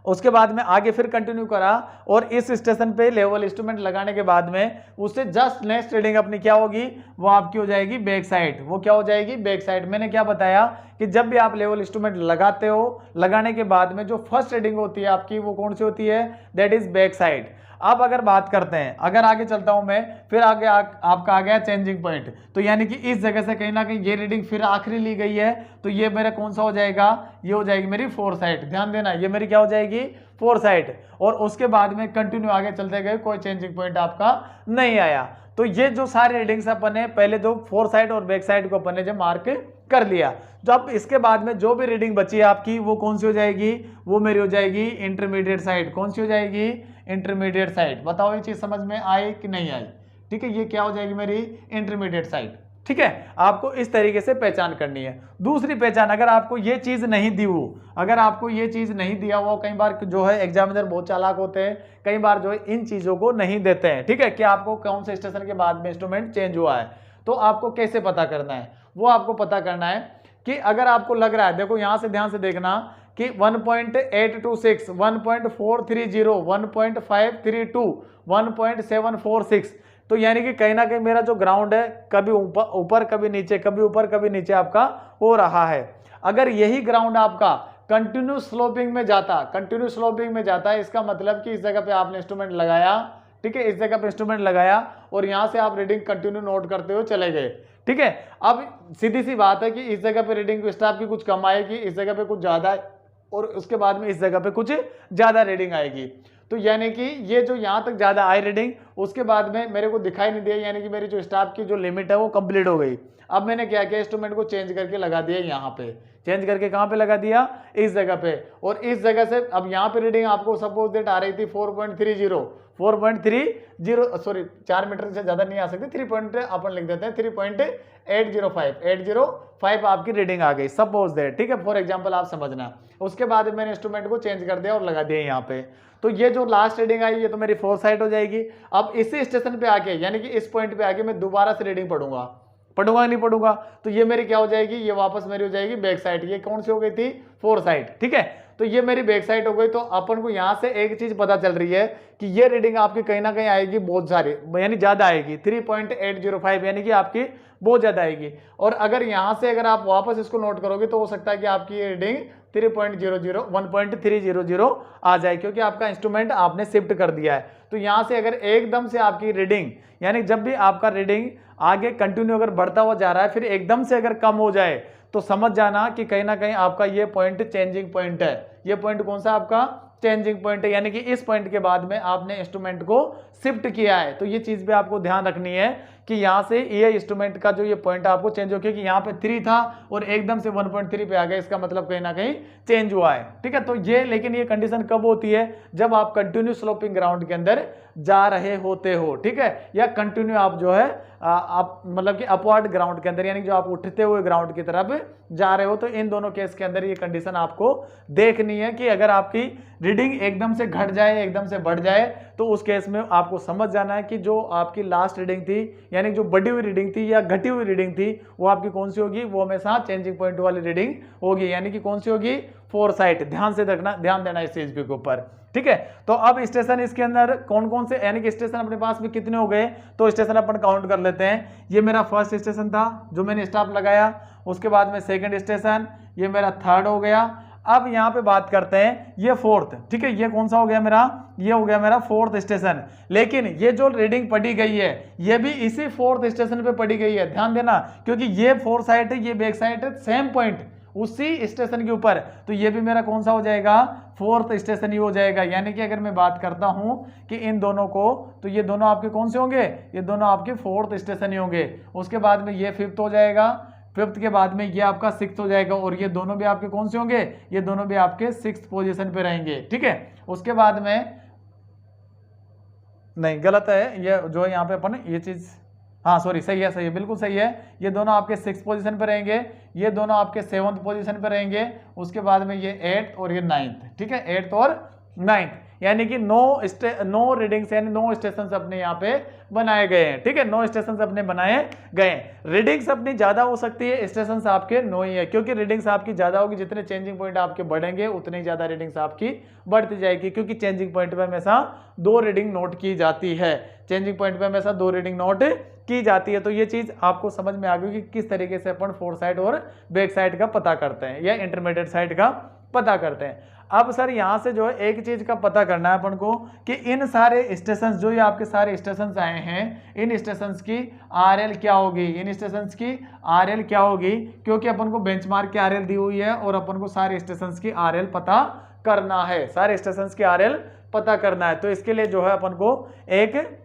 उसके बाद में आगे फिर कंटिन्यू करा और इस स्टेशन पे लेवल इंस्ट्रूमेंट लगाने के बाद में उससे जस्ट नेक्स्ट रीडिंग अपनी क्या होगी, वो आपकी हो जाएगी बैक साइड। वो क्या हो जाएगी, बैक साइड। मैंने क्या बताया कि जब भी आप लेवल इंस्ट्रूमेंट लगाते हो, लगाने के बाद में जो फर्स्ट रीडिंग होती है आपकी वो कौन सी होती है, दैट इज बैक साइड। अब अगर बात करते हैं, अगर आगे चलता हूं मैं, फिर आगे आपका आ गया चेंजिंग पॉइंट, तो यानी कि इस जगह से कहीं ना कहीं ये रीडिंग फिर आखिरी ली गई है, तो ये मेरा कौन सा हो जाएगा, ये हो जाएगी मेरी फोर साइड। ध्यान देना, ये मेरी क्या हो जाएगी, फोर साइड। और उसके बाद में कंटिन्यू आगे चलते गए, कोई चेंजिंग पॉइंट आपका नहीं आया। तो ये जो सारे रीडिंग्स अपन ने पहले जो फोर साइड और बैक साइड को अपन ने जो मार्क कर लिया, जब इसके बाद में जो भी रीडिंग बची है आपकी वो कौन सी हो जाएगी, वो मेरी हो जाएगी इंटरमीडिएट साइड। कौन सी हो जाएगी, इंटरमीडिएट साइड। बताओ ये चीज समझ में आई कि नहीं आई। ठीक है, ये क्या हो जाएगी मेरी इंटरमीडिएट साइड। ठीक है, आपको इस तरीके से पहचान करनी है। दूसरी पहचान, अगर आपको ये चीज नहीं दी हो, अगर आपको ये चीज नहीं दिया हुआ, कई बार जो है एग्जामिनर बहुत चालाक होते हैं, कई बार जो है इन चीजों को नहीं देते हैं। ठीक है, कि आपको कौन से स्टेशन के बाद में इंस्ट्रूमेंट चेंज हुआ है, तो आपको कैसे पता करना है, वो आपको पता करना है कि अगर आपको लग रहा है, देखो यहां से ध्यान से देखना कि 1.826, 1.430, 1.532, 1.746, तो यानी कि कहीं ना कहीं मेरा जो ग्राउंड है कभी ऊपर कभी नीचे, कभी ऊपर कभी नीचे आपका हो रहा है। अगर यही ग्राउंड आपका कंटिन्यू स्लोपिंग में जाता, कंटिन्यू स्लोपिंग में जाता है, इसका मतलब कि इस जगह पे आपने इंस्ट्रूमेंट लगाया, ठीक है, इस जगह पे इंस्ट्रूमेंट लगाया और यहां से आप रीडिंग कंटिन्यू नोट करते हुए चले गए। ठीक है, अब सीधी सी बात है कि इस जगह पे रीडिंग स्टाफ की कुछ कम आएगी, इस जगह पे कुछ ज्यादा है और उसके बाद में इस जगह पे कुछ ज्यादा रीडिंग आएगी। तो यानी कि ये जो यहाँ तक ज्यादा आई रीडिंग, उसके बाद में मेरे को दिखाई नहीं दिया, यानी कि मेरी जो स्टाफ की जो लिमिट है वो कंप्लीट हो गई। अब मैंने क्या किया, इंस्ट्रूमेंट को चेंज करके लगा दिया यहाँ पे, चेंज करके कहाँ पे लगा दिया, इस जगह पे। और इस जगह से अब यहाँ पे रीडिंग आपको सपोज दैट आ रही थी 4.30, 4.30, सॉरी 4 मीटर से ज्यादा नहीं आ सकती, 3 अपन लिख देते हैं 3.805 आपकी रीडिंग आ गई, सपोज दैट। ठीक है, फॉर एग्जांपल आप समझना। उसके बाद मैंने इंस्ट्रूमेंट को चेंज कर दिया और लगा दिया यहाँ पे, तो ये जो लास्ट रीडिंग आई ये तो मेरी फोर साइड हो जाएगी। अब इसी स्टेशन पे आके, यानी कि इस पॉइंट पे आके मैं दोबारा से रीडिंग पढ़ूंगा नहीं पढ़ूंगा, तो ये मेरी क्या हो जाएगी, ये वापस मेरी हो जाएगी बैक साइड। ये कौन सी हो गई थी, फोर साइड। ठीक है, तो ये मेरी बैक साइड हो गई। तो अपन को यहां से एक चीज पता चल रही है कि ये रीडिंग आपकी कहीं ना कहीं आएगी बहुत सारी, यानी ज्यादा आएगी, 3.805, यानी कि आपकी बहुत ज्यादा आएगी। और अगर यहां से अगर आप वापस इसको नोट करोगे तो हो सकता है कि आपकी ये रीडिंग 1.300 आ जाए, क्योंकि आपका इंस्ट्रूमेंट आपने शिफ्ट कर दिया है। तो यहां से अगर एकदम से आपकी रीडिंग, यानी जब भी आपका रीडिंग आगे कंटिन्यू अगर बढ़ता हुआ जा रहा है, फिर एकदम से अगर कम हो जाए तो समझ जाना कि कहीं ना कहीं आपका ये पॉइंट चेंजिंग पॉइंट है। ये पॉइंट कौन सा आपका, चेंजिंग पॉइंट है, यानी कि इस पॉइंट के बाद में आपने इंस्ट्रूमेंट को शिफ्ट किया है। तो ये चीज भी आपको ध्यान रखनी है कि यहां से ये इंस्ट्रूमेंट का जो ये पॉइंट आपको चेंज हो गया, कि यहाँ पे 3 था और एकदम से 1.3 पे आ गया, इसका मतलब कहीं ना कहीं चेंज हुआ है। ठीक है, तो ये, लेकिन ये कंडीशन कब होती है, जब आप कंटिन्यू स्लोपिंग ग्राउंड के अंदर जा रहे होते हो। ठीक है, या कंटिन्यू आप जो है आप मतलब कि अपवर्ड ग्राउंड के अंदर, यानी जो आप उठते हुए ग्राउंड की तरफ जा रहे हो, तो इन दोनों केस के अंदर ये कंडीशन आपको देखनी है कि अगर आपकी रीडिंग एकदम से घट जाए, एकदम से बढ़ जाए, तो उस केस में आपको समझ जाना है कि जो आपकी लास्ट रीडिंग थी, यानी जो बढ़ी हुई रीडिंग थी या घटी हुई रीडिंग थी, वो आपकी कौन सी होगी, वो हमेशा चेंजिंग पॉइंट वाली रीडिंग होगी, यानी कि कौन सी होगी, फोर साइड। ध्यान से देखना, ध्यान देना इस चीज के ऊपर। ठीक है, तो अब स्टेशन इसके अंदर कौन कौन से, यानी कि स्टेशन अपने पास में कितने हो गए, तो स्टेशन अपन काउंट कर लेते हैं। ये मेरा फर्स्ट स्टेशन था जो मैंने स्टॉप लगाया, उसके बाद में सेकंड स्टेशन, ये मेरा थर्ड हो गया। अब यहाँ पे बात करते हैं ये फोर्थ। ठीक है, ये कौन सा हो गया मेरा, ये हो गया मेरा फोर्थ स्टेशन। लेकिन ये जो रीडिंग पढ़ी गई है ये भी इसी फोर्थ स्टेशन पे पढ़ी गई है, ध्यान देना, क्योंकि ये फोर साइड है, ये बैक साइड है, सेम पॉइंट उसी स्टेशन के ऊपर। तो ये भी मेरा कौन सा हो जाएगा, फोर्थ स्टेशन ही हो जाएगा। यानी कि अगर मैं बात करता हूं कि इन दोनों को, तो ये दोनों आपके कौन से होंगे, ये दोनों आपके फोर्थ स्टेशन ही होंगे। उसके बाद में ये फिफ्थ हो जाएगा, फिफ्थ के बाद में ये आपका सिक्स्थ हो जाएगा, और ये दोनों भी आपके कौन से होंगे, ये दोनों भी आपके सिक्स्थ पोजीशन पे रहेंगे। ठीक है, उसके बाद में नहीं, गलत है, ये जो है यहाँ पे अपन ये चीज हाँ सॉरी, सही है, सही है, बिल्कुल सही है। ये दोनों आपके 6th पोजीशन पे रहेंगे, ये दोनों आपके 7th पोजीशन पे रहेंगे, उसके बाद में ये 8th और ये 9th, ठीक है, 8th और 9th, यानी कि 9 रीडिंग्स यानी 9 स्टेशन अपने यहाँ पे बनाए गए हैं, ठीक है, 9 स्टेशन अपने बनाए गए हैं। रीडिंग्स अपनी ज्यादा हो सकती है, स्टेशन आपके 9 ही है, क्योंकि रीडिंग्स आपकी ज्यादा होगी, जितने चेंजिंग पॉइंट आपके बढ़ेंगे उतनी ही ज्यादा रीडिंग्स आपकी बढ़ती जाएगी, क्योंकि चेंजिंग पॉइंट पे हमेशा 2 रीडिंग नोट की जाती है, चेंजिंग पॉइंट पे हमेशा 2 रीडिंग नोट की जाती है। तो ये चीज आपको समझ में आ गई कि किस तरीके से अपन फोर साइड और बैक साइड का पता करते हैं या इंटरमीडिएट साइड का पता करते हैं। अब सर यहां से जो है एक चीज का पता करना है अपन को कि इन सारे स्टेशंस, जो ये आपके सारे स्टेशंस आए हैं, इन स्टेशंस की आरएल क्या होगी, इन स्टेशंस की आरएल क्या होगी, क्योंकि अपन को बेंचमार्क की आरएल दी हुई है और अपन को सारे स्टेशंस की आरएल पता करना है, सारे स्टेशंस की आरएल पता करना है। तो इसके लिए जो है अपन को एक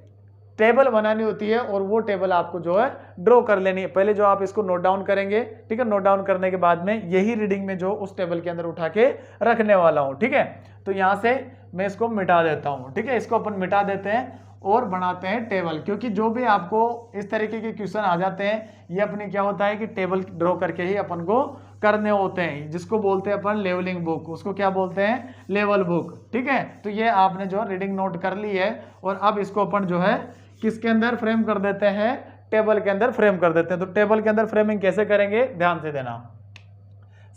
टेबल बनानी होती है और वो टेबल आपको जो है ड्रॉ कर लेनी है। पहले जो आप इसको नोट डाउन करेंगे, ठीक है, नोट डाउन करने के बाद में यही रीडिंग में जो उस टेबल के अंदर उठा के रखने वाला हूं, ठीक है। तो यहां से मैं इसको मिटा देता हूं, ठीक है, इसको अपन मिटा देते हैं और बनाते हैं टेबल, क्योंकि जो भी आपको इस तरीके के क्वेश्चन आ जाते हैं ये अपने क्या होता है कि टेबल ड्रॉ करके ही अपन को करने होते हैं, जिसको बोलते हैं अपन लेवलिंग बुक, उसको क्या बोलते हैं, लेवल बुक, ठीक है। तो ये आपने जो रीडिंग नोट कर ली है और अब इसको अपन जो है किसके अंदर फ्रेम कर देते हैं, टेबल के अंदर फ्रेम कर देते हैं। तो टेबल के अंदर फ्रेमिंग कैसे करेंगे, ध्यान से देना।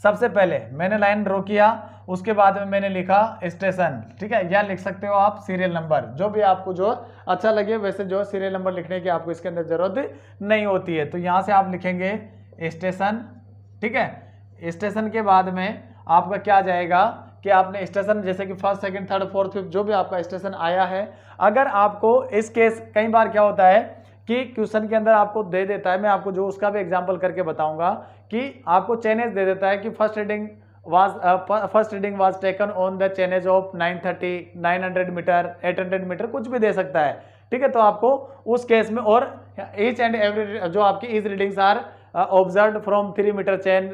सबसे पहले मैंने लाइन ड्रॉ किया, उसके बाद में मैंने लिखा स्टेशन, ठीक है, या लिख सकते हो आप सीरियल नंबर, जो भी आपको जो अच्छा लगे वैसे जो सीरियल नंबर लिखने की आपको इसके अंदर जरूरत नहीं होती है। तो यहां से आप लिखेंगे स्टेशन, ठीक है। स्टेशन के बाद में आपका क्या जाएगा कि आपने स्टेशन जैसे कि first second third fourth fifth जो भी आपका स्टेशन आया है, अगर आपको इस केस कई बार क्या होता है कि क्वेश्चन के अंदर आपको दे देता है, मैं आपको जो उसका भी एग्जांपल करके बताऊंगा कि आपको चेनेज दे देता है कि first reading was taken on the chainage of 930, 900 metre, 800 metre, कुछ भी दे सकता है, ठीक है। तो आपको उस केस में और ईच एंड एवरी जो आपकी is readings are observe from 3 metre chain,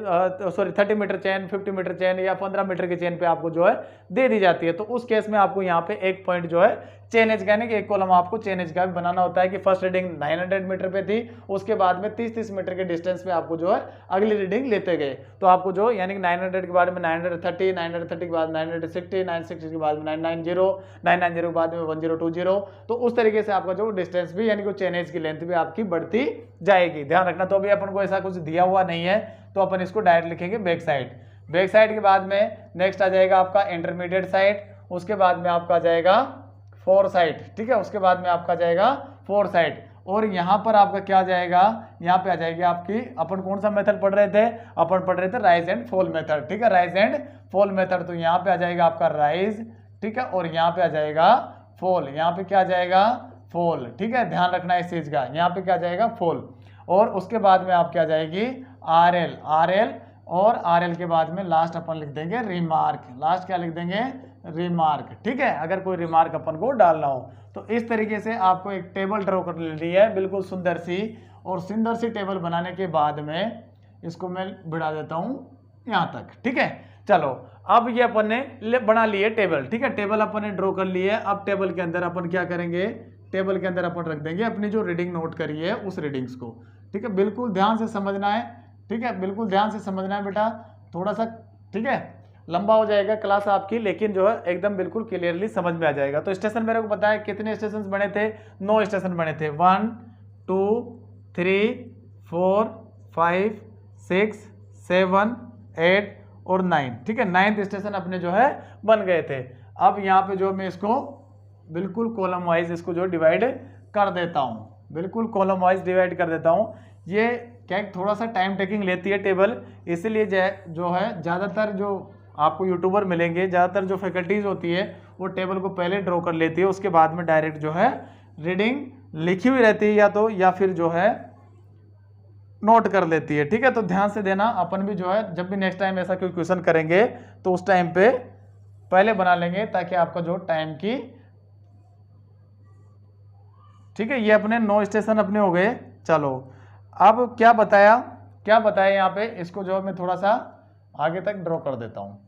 sorry 30 metre chain, 50 metre chain या 15 मीटर की चेन पे आपको जो है दे दी जाती है। तो उस केस में आपको यहाँ पे एक पॉइंट जो है चेनेज का, यानी कि एक कॉलम आपको चेनेज का भी बनाना होता है कि फर्स्ट रीडिंग 900 मीटर पे थी, उसके बाद में 30-30 मीटर के डिस्टेंस पे आपको जो है अगली रीडिंग लेते गए। तो आपको जो यानी कि 900 के बाद में 930, 930 के बाद 960, 960 के बाद में 990, 990 के बाद में 1020। तो उस तरीके से आपका जो डिस्टेंस भी यानी कि चेनेज की लेंथ भी आपकी बढ़ती जाएगी, ध्यान रखना। तो अभी अपन को ऐसा कुछ दिया हुआ नहीं है, तो अपन इसको डायरेक्ट लिखेंगे बैक साइड। बैक साइड के बाद में नेक्स्ट आ जाएगा आपका इंटरमीडिएट साइड, उसके बाद में आपका जाएगा फोर साइड, ठीक है, उसके बाद में आपका जाएगा फोर साइड। और यहाँ पर आपका क्या जाएगा, यहाँ पे आ जाएगी आपकी, अपन कौन सा मेथड पढ़ रहे थे, अपन पढ़ रहे थे राइज एंड फॉल मेथड, ठीक है, राइज एंड फॉल मेथड। तो यहाँ पे आ जाएगा आपका राइज, ठीक है, और यहाँ पे आ जाएगा फॉल, यहाँ पे क्या आ जाएगा, फॉल, ठीक है, ध्यान रखना इस चीज का, यहाँ पे क्या जाएगा, फॉल। और उसके बाद में आप क्या जाएगी आरएल, आरएल, और आरएल के बाद में लास्ट अपन लिख देंगे रिमार्क, लास्ट क्या लिख देंगे, रिमार्क, ठीक है, अगर कोई रिमार्क अपन को डालना हो। तो इस तरीके से आपको एक टेबल ड्रॉ कर ली है, बिल्कुल सुंदर सी, और सुंदर सी टेबल बनाने के बाद में इसको मैं बढ़ा देता हूँ यहाँ तक, ठीक है। चलो अब ये अपन ने बना लिए टेबल, ठीक है, टेबल अपन ने ड्रॉ कर ली है। अब टेबल के अंदर अपन क्या करेंगे, टेबल के अंदर अपन रख देंगे अपनी जो रीडिंग नोट करी है उस रीडिंग्स को, ठीक है, बिल्कुल ध्यान से समझना है, ठीक है, बिल्कुल ध्यान से समझना है बेटा, थोड़ा सा, ठीक है, लंबा हो जाएगा क्लास आपकी, लेकिन जो है एकदम बिल्कुल क्लियरली समझ में आ जाएगा। तो स्टेशन मेरे को पता है कितने स्टेशन बने थे, 9 स्टेशन बने थे, 1 2 3 4 5 6 7 8 और 9, ठीक है, 9th स्टेशन अपने जो है बन गए थे। अब यहाँ पे जो मैं इसको बिल्कुल कॉलम वाइज इसको जो डिवाइड कर देता हूँ, बिल्कुल कॉलम वाइज डिवाइड कर देता हूँ। ये क्या थोड़ा सा टाइम टेकिंग लेती है टेबल, इसलिए जो है ज़्यादातर जो आपको यूट्यूबर मिलेंगे, ज़्यादातर जो फैकल्टीज होती है वो टेबल को पहले ड्रॉ कर लेती है, उसके बाद में डायरेक्ट जो है रीडिंग लिखी हुई रहती है या तो, या फिर जो है नोट कर लेती है, ठीक है। तो ध्यान से देना, अपन भी जो है जब भी नेक्स्ट टाइम ऐसा कोई क्वेश्चन करेंगे तो उस टाइम पे पहले बना लेंगे, ताकि आपका जो टाइम की, ठीक है, ये अपने 9 स्टेशन अपने हो गए। चलो अब क्या बताया यहाँ पे, इसको जो मैं थोड़ा सा आगे तक ड्रॉ कर देता हूँ।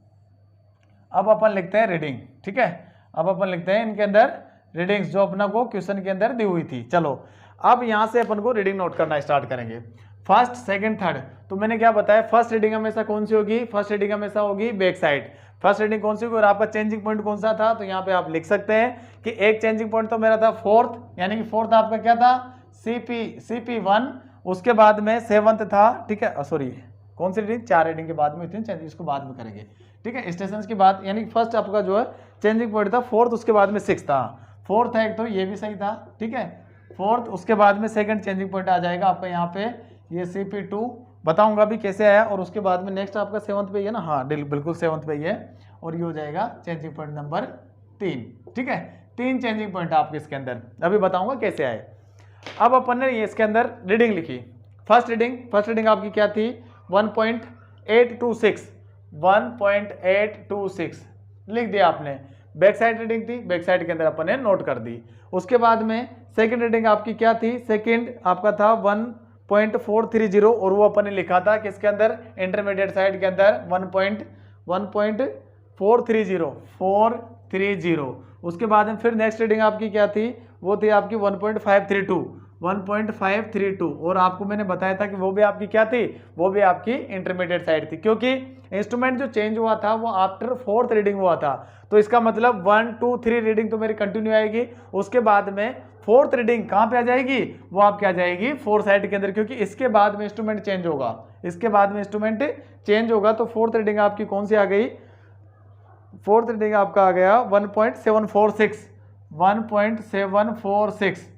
अब अपन लिखते हैं रीडिंग, ठीक है, अब अपन लिखते हैं इनके अंदर रीडिंग्स जो अपना को क्वेश्चन के अंदर दी हुई थी। चलो अब यहाँ से अपन को रीडिंग नोट करना स्टार्ट करेंगे। First, second, third. तो मैंने क्या बताया, फर्स्ट रीडिंग हमेशा कौन सी होगी, फर्स्ट रीडिंग हमेशा होगी बैक साइड। फर्स्ट रीडिंग कौन सी होगी और आपका चेंजिंग पॉइंट कौन सा था, तो यहाँ पे आप लिख सकते हैं कि एक चेंजिंग पॉइंट तो मेरा था फोर्थ, यानी कि फोर्थ आपका क्या था, CP1। उसके बाद में सेवंथ था, ठीक है, सॉरी कौन सी रीडिंग, 4 रीडिंग के बाद में इतनी चेंज, इसको बाद में करेंगे, ठीक है, स्टेशन के बाद, यानी फर्स्ट आपका जो है चेंजिंग पॉइंट था फोर्थ, उसके बाद में 6 था, फोर्थ है एक, तो ये भी सही था, ठीक है, फोर्थ, उसके बाद में सेकंड चेंजिंग पॉइंट आ जाएगा आपका यहाँ पे ये CP2, बताऊंगा भी कैसे आया, और उसके बाद में नेक्स्ट आपका 7th पे ही है ना, हाँ बिल्कुल 7th पे ही है, और ये हो जाएगा चेंजिंग पॉइंट नंबर 3, ठीक है, 3 चेंजिंग पॉइंट आपके इसके अंदर, अभी बताऊंगा कैसे आए। अब अपन ने ये इसके अंदर रीडिंग लिखी, फर्स्ट रीडिंग आपकी क्या थी, 1.826 1.826 लिख दिया आपने। बैक साइड रीडिंग थी, बैक साइड के अंदर अपन ने नोट कर दी। उसके बाद में सेकंड रीडिंग आपकी क्या थी, सेकंड आपका था 1.430, और वो अपन ने लिखा था किसके अंदर, इंटरमीडिएट साइड के अंदर 1.430। उसके बाद में फिर नेक्स्ट रीडिंग आपकी क्या थी, वो थी आपकी 1.532, और आपको मैंने बताया था कि वो भी आपकी क्या थी, वो भी आपकी इंटरमीडिएट साइड थी, क्योंकि इंस्ट्रूमेंट जो चेंज हुआ था वो आफ्टर फोर्थ रीडिंग हुआ था, तो इसका मतलब 1, 2, 3 रीडिंग तो मेरी कंटिन्यू आएगी, उसके बाद में फोर्थ रीडिंग कहाँ पे आ जाएगी, वो आपकी आ जाएगी फोर्थ साइड के अंदर, क्योंकि इसके बाद में इंस्ट्रूमेंट चेंज होगा, इसके बाद में इंस्ट्रूमेंट चेंज होगा, तो फोर्थ रीडिंग आपकी कौन सी आ गई, फोर्थ रीडिंग आपका आ गया 1.746।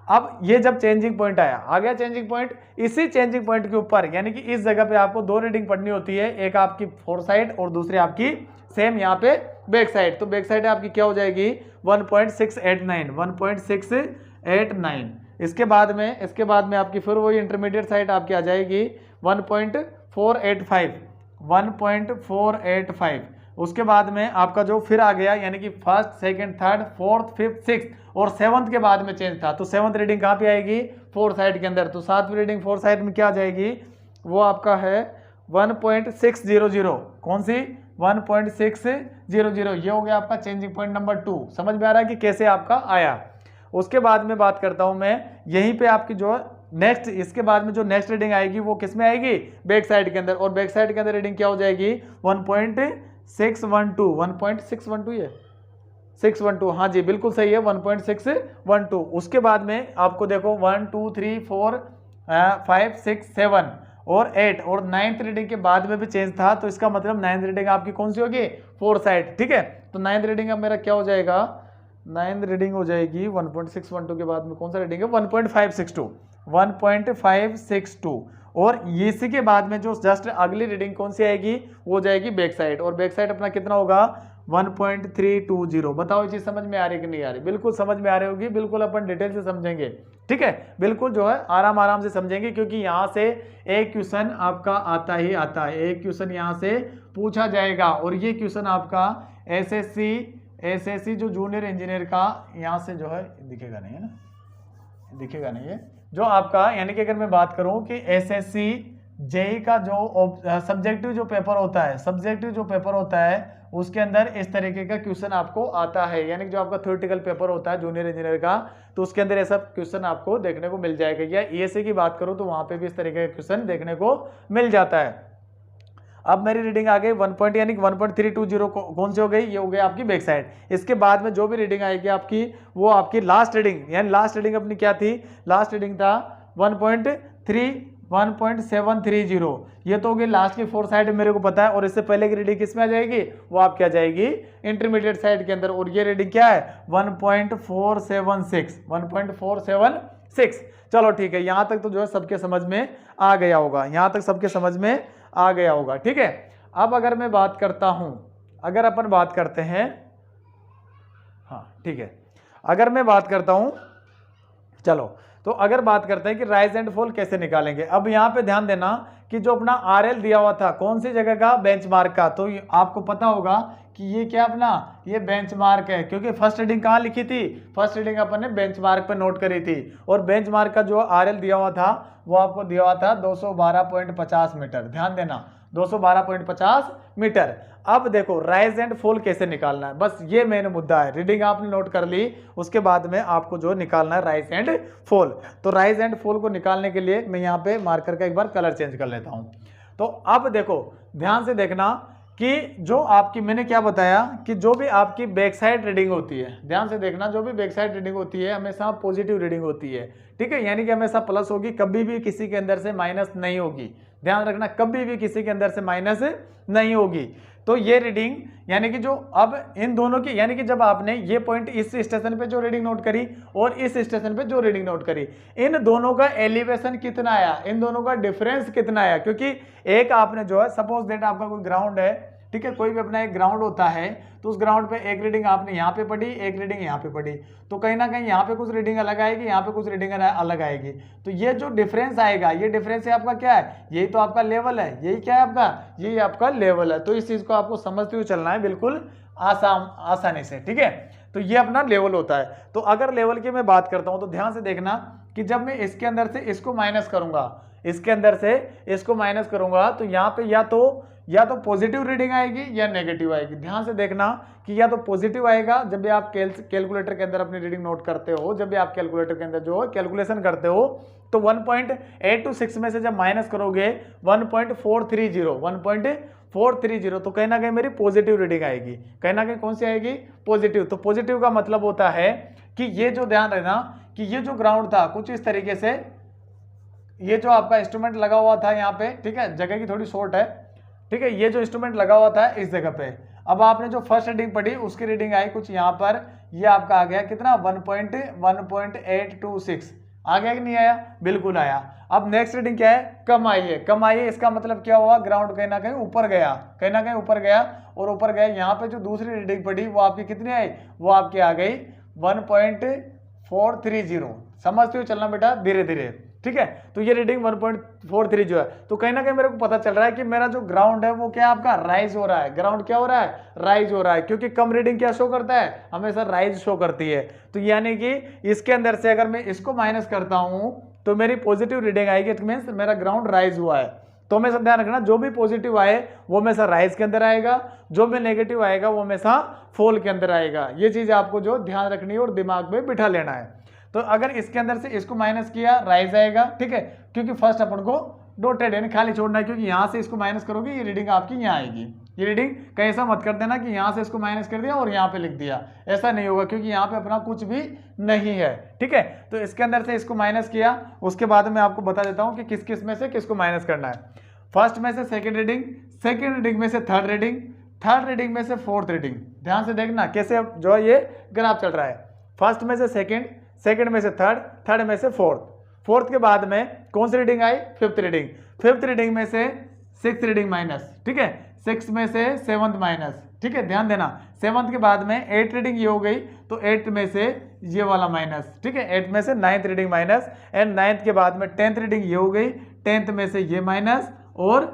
अब ये जब चेंजिंग पॉइंट आया, आ गया चेंजिंग पॉइंट, इसी चेंजिंग पॉइंट के ऊपर, यानी कि इस जगह पे आपको 2 रीडिंग पढ़नी होती है, एक आपकी फोर्थ साइड और दूसरी आपकी सेम यहाँ पे बैक साइड, तो बैक साइड आपकी क्या हो जाएगी 1.689। इसके बाद में आपकी फिर वही इंटरमीडिएट साइड आपकी आ जाएगी 1.485। उसके बाद में आपका जो फिर आ गया, यानी कि first, second, third, fourth, fifth, sixth और 7th के बाद में चेंज था, तो 7th रीडिंग कहाँ पे आएगी, फोर्थ साइड के अंदर, तो 7वीं रीडिंग फोर्थ साइड में क्या आ जाएगी, वो आपका है 1.600। कौन सी, 1.600, ये हो गया आपका चेंजिंग पॉइंट नंबर 2। समझ में आ रहा है कि कैसे आपका आया। उसके बाद में बात करता हूं मैं, यहीं पे आपकी जो नेक्स्ट, इसके बाद में जो नेक्स्ट रीडिंग आएगी वो किस में आएगी, बैक साइड के अंदर, और बैक साइड के अंदर रीडिंग क्या हो जाएगी 1.612 ये 612, हाँ जी बिल्कुल सही है 1.612। उसके बाद में आपको देखो 1, 2, 3, 4, 5, 6, 7 और 8 और 9th रीडिंग के बाद में भी चेंज था, तो इसका मतलब 9th रीडिंग आपकी कौन सी होगी, फोर्थ साइड, ठीक है, तो 9th रीडिंग अब मेरा क्या हो जाएगा, 9th रीडिंग हो जाएगी 1.612 के बाद में कौन सा रीडिंग है 1.562, और इसी के बाद में जो जस्ट अगली रीडिंग कौन सी आएगी, वो हो जाएगी बैक साइड, और बैक साइड अपना कितना होगा 1.320। बताओ ये चीज समझ में आ रही कि नहीं आ रही, बिल्कुल समझ में आ रही होगी, बिल्कुल अपन डिटेल से समझेंगे, ठीक है, बिल्कुल जो है आराम से समझेंगे, क्योंकि यहाँ से एक क्वेश्चन आपका आता ही आता है, एक क्वेश्चन यहाँ से पूछा जाएगा, और ये क्वेश्चन आपका एसएससी जो जूनियर इंजीनियर का यहाँ से जो है दिखेगा नहीं, है ना, दिखेगा नहीं है जो आपका, यानी कि अगर मैं बात करूं कि एसएससी जेई का जो सब्जेक्टिव जो पेपर होता है, उसके अंदर इस तरीके का क्वेश्चन आपको आता है, यानी कि जो आपका थ्योरेटिकल पेपर होता है जूनियर इंजीनियर का, तो उसके अंदर ऐसा क्वेश्चन आपको देखने को मिल जाएगा। या ईएससी की बात करूं तो वहां पे भी इस तरीके का क्वेश्चन देखने को मिल जाता है। अब मेरी रीडिंग आ गई 1 यानी कि 1.320 कौन सी हो गई, ये हो गई आपकी बैक साइड। इसके बाद में जो भी रीडिंग आएगी आपकी, वो आपकी लास्ट रीडिंग, यानी लास्ट रीडिंग अपनी क्या थी, लास्ट रीडिंग था 1.730। ये तो हो गई लास्ट की फोर्थ साइड मेरे को पता है, और इससे पहले की रीडिंग किस में आ जाएगी, वो आप क्या जाएगी इंटरमीडिएट साइड के अंदर, और ये रीडिंग क्या है 1.476। चलो ठीक है, यहां तक तो जो है सबके समझ में आ गया होगा, यहां तक सबके समझ में आ गया होगा, ठीक है। अब अगर मैं बात करता हूं, अगर अपन बात करते हैं, हाँ ठीक है, अगर मैं बात करता हूं, चलो तो अगर बात करते हैं कि राइज एंड फॉल कैसे निकालेंगे। अब यहां पे ध्यान देना कि जो अपना आरएल दिया हुआ था कौन सी जगह का, बेंचमार्क का, तो आपको पता होगा कि ये क्या अपना ये बेंचमार्क है, क्योंकि फर्स्ट रीडिंग कहाँ लिखी थी, फर्स्ट रीडिंग अपन ने बेंचमार्क पे नोट करी थी, और बेंचमार्क का जो आरएल दिया हुआ था वो आपको दिया हुआ था 212.50 मीटर। ध्यान देना 212.50 मीटर। अब देखो राइज एंड फॉल कैसे निकालना है, बस ये मेन मुद्दा है। रीडिंग आपने नोट कर ली, उसके बाद में आपको जो निकालना है राइज एंड फॉल। तो राइज एंड फॉल को निकालने के लिए मैं यहाँ पे मार्कर का एक बार कलर चेंज कर लेता हूँ। तो अब देखो ध्यान से देखना कि जो आपकी मैंने क्या बताया कि जो भी आपकी बैक साइड रीडिंग होती है, ध्यान से देखना, जो भी बैक साइड रीडिंग होती है हमेशा पॉजिटिव रीडिंग होती है, ठीक है, यानी कि हमेशा प्लस होगी, कभी भी किसी के अंदर से माइनस नहीं होगी। ध्यान रखना, कभी भी किसी के अंदर से माइनस नहीं होगी। तो ये रीडिंग यानी कि जो अब इन दोनों की, यानी कि जब आपने ये पॉइंट इस स्टेशन पे जो रीडिंग नोट करी और इस स्टेशन पे जो रीडिंग नोट करी, इन दोनों का एलिवेशन कितना आया, इन दोनों का डिफरेंस कितना आया, क्योंकि एक आपने जो है सपोज दैट आपका कोई ग्राउंड है, ठीक है, कोई भी अपना एक ग्राउंड होता है, तो उस ग्राउंड पे एक रीडिंग आपने यहाँ पे पढ़ी, एक रीडिंग यहाँ पे पढ़ी, तो कहीं ना कहीं यहाँ पे कुछ रीडिंग अलग आएगी, यहाँ पे कुछ रीडिंग अलग आएगी। तो ये जो डिफरेंस आएगा, ये डिफरेंस है आपका क्या है, यही तो आपका लेवल है, यही क्या है आपका, यही आपका लेवल है। तो इस चीज को आपको समझते हुए चलना है बिल्कुल आसानी से, ठीक है। तो ये अपना लेवल होता है। तो अगर लेवल की मैं बात करता हूं तो ध्यान से देखना कि जब मैं इसके अंदर से इसको माइनस करूंगा, इसके अंदर से इसको माइनस करूंगा, तो यहाँ पे या तो पॉजिटिव रीडिंग आएगी या नेगेटिव आएगी। ध्यान से देखना कि या तो पॉजिटिव आएगा जब भी आप कैलकुलेटर के अंदर अपनी रीडिंग नोट करते हो, जब भी आप कैलकुलेटर के अंदर जो कैलकुलेशन करते हो, तो 1.826 में से जब माइनस करोगे 1.430 तो कहीं ना कहीं मेरी पॉजिटिव रीडिंग आएगी, कहीं ना कहीं कौन सी आएगी, पॉजिटिव। तो पॉजिटिव का मतलब होता है कि ये जो, ध्यान रखना कि ये जो ग्राउंड था कुछ इस तरीके से, ये जो आपका इंस्ट्रूमेंट लगा हुआ था यहाँ पे, ठीक है, जगह की थोड़ी शॉर्ट है, ठीक है, ये जो इंस्ट्रूमेंट लगा हुआ था इस जगह पे, अब आपने जो फर्स्ट रीडिंग पढ़ी उसकी रीडिंग आई कुछ यहाँ पर, ये आपका आ गया कितना 1.826 आ गया कि नहीं आया, बिल्कुल आया। अब नेक्स्ट रीडिंग क्या है, कम आई है, कम आई है, इसका मतलब क्या हुआ, ग्राउंड कहीं ना कहीं ऊपर गया, कहीं ना कहीं ऊपर गया, और ऊपर गया, यहाँ पे जो दूसरी रीडिंग पढ़ी वो आपकी कितनी आई, वो आपकी आ गई 1.430। समझते हुए चलना बेटा धीरे धीरे, ठीक है। तो ये रीडिंग 1.43 जो है, तो कहीं ना कहीं मेरे को पता चल रहा है कि मेरा जो ग्राउंड है वो क्या आपका राइज हो रहा है, ग्राउंड क्या हो रहा है, राइज हो रहा है, क्योंकि कम रीडिंग क्या शो करता है, हमेशा राइज शो करती है। तो यानी कि इसके अंदर से अगर मैं इसको माइनस करता हूं तो मेरी पॉजिटिव रीडिंग आएगी, इट मींस मेरा ग्राउंड राइज हुआ है। तो हमेशा ध्यान रखना, जो भी पॉजिटिव आए वो हमेशा राइज के अंदर आएगा, जो भी नेगेटिव आएगा वो हमेशा फॉल के अंदर आएगा। ये चीज आपको जो ध्यान रखनी है और दिमाग में बिठा लेना है। तो अगर इसके अंदर से इसको माइनस किया, राइज आएगा, ठीक है, क्योंकि फर्स्ट अपन को डॉटेड यानी खाली छोड़ना है, क्योंकि यहां से इसको माइनस करोगे ये रीडिंग आपकी यहाँ आएगी। ये रीडिंग कहीं ऐसा मत कर देना कि यहां से इसको माइनस कर दिया और यहाँ पे लिख दिया, ऐसा नहीं होगा, क्योंकि यहाँ पे अपना कुछ भी नहीं है, ठीक है। तो इसके अंदर से इसको माइनस किया, उसके बाद मैं आपको बता देता हूँ कि किस किस में से किसको माइनस करना है। फर्स्ट में से सेकेंड रीडिंग, सेकेंड रीडिंग में से थर्ड रीडिंग, थर्ड रीडिंग में से फोर्थ रीडिंग। ध्यान से देखना कैसे जो है ये ग्राफ चल रहा है, फर्स्ट में से सेकेंड, सेकंड में से थर्ड, थर्ड में से फोर्थ, फोर्थ के बाद में कौन सी रीडिंग आई, फिफ्थ रीडिंग, फिफ्थ रीडिंग में से सिक्स्थ रीडिंग माइनस, ठीक है, सिक्स में से सेवंथ माइनस, ठीक है, ध्यान देना, सेवंथ के बाद में एट रीडिंग ये हो गई, तो एट में से ये वाला माइनस, ठीक है, एट में से ninth reading minus, and ninth के बाद में टेंथ रीडिंग ये हो गई, टेंथ में से ये माइनस, और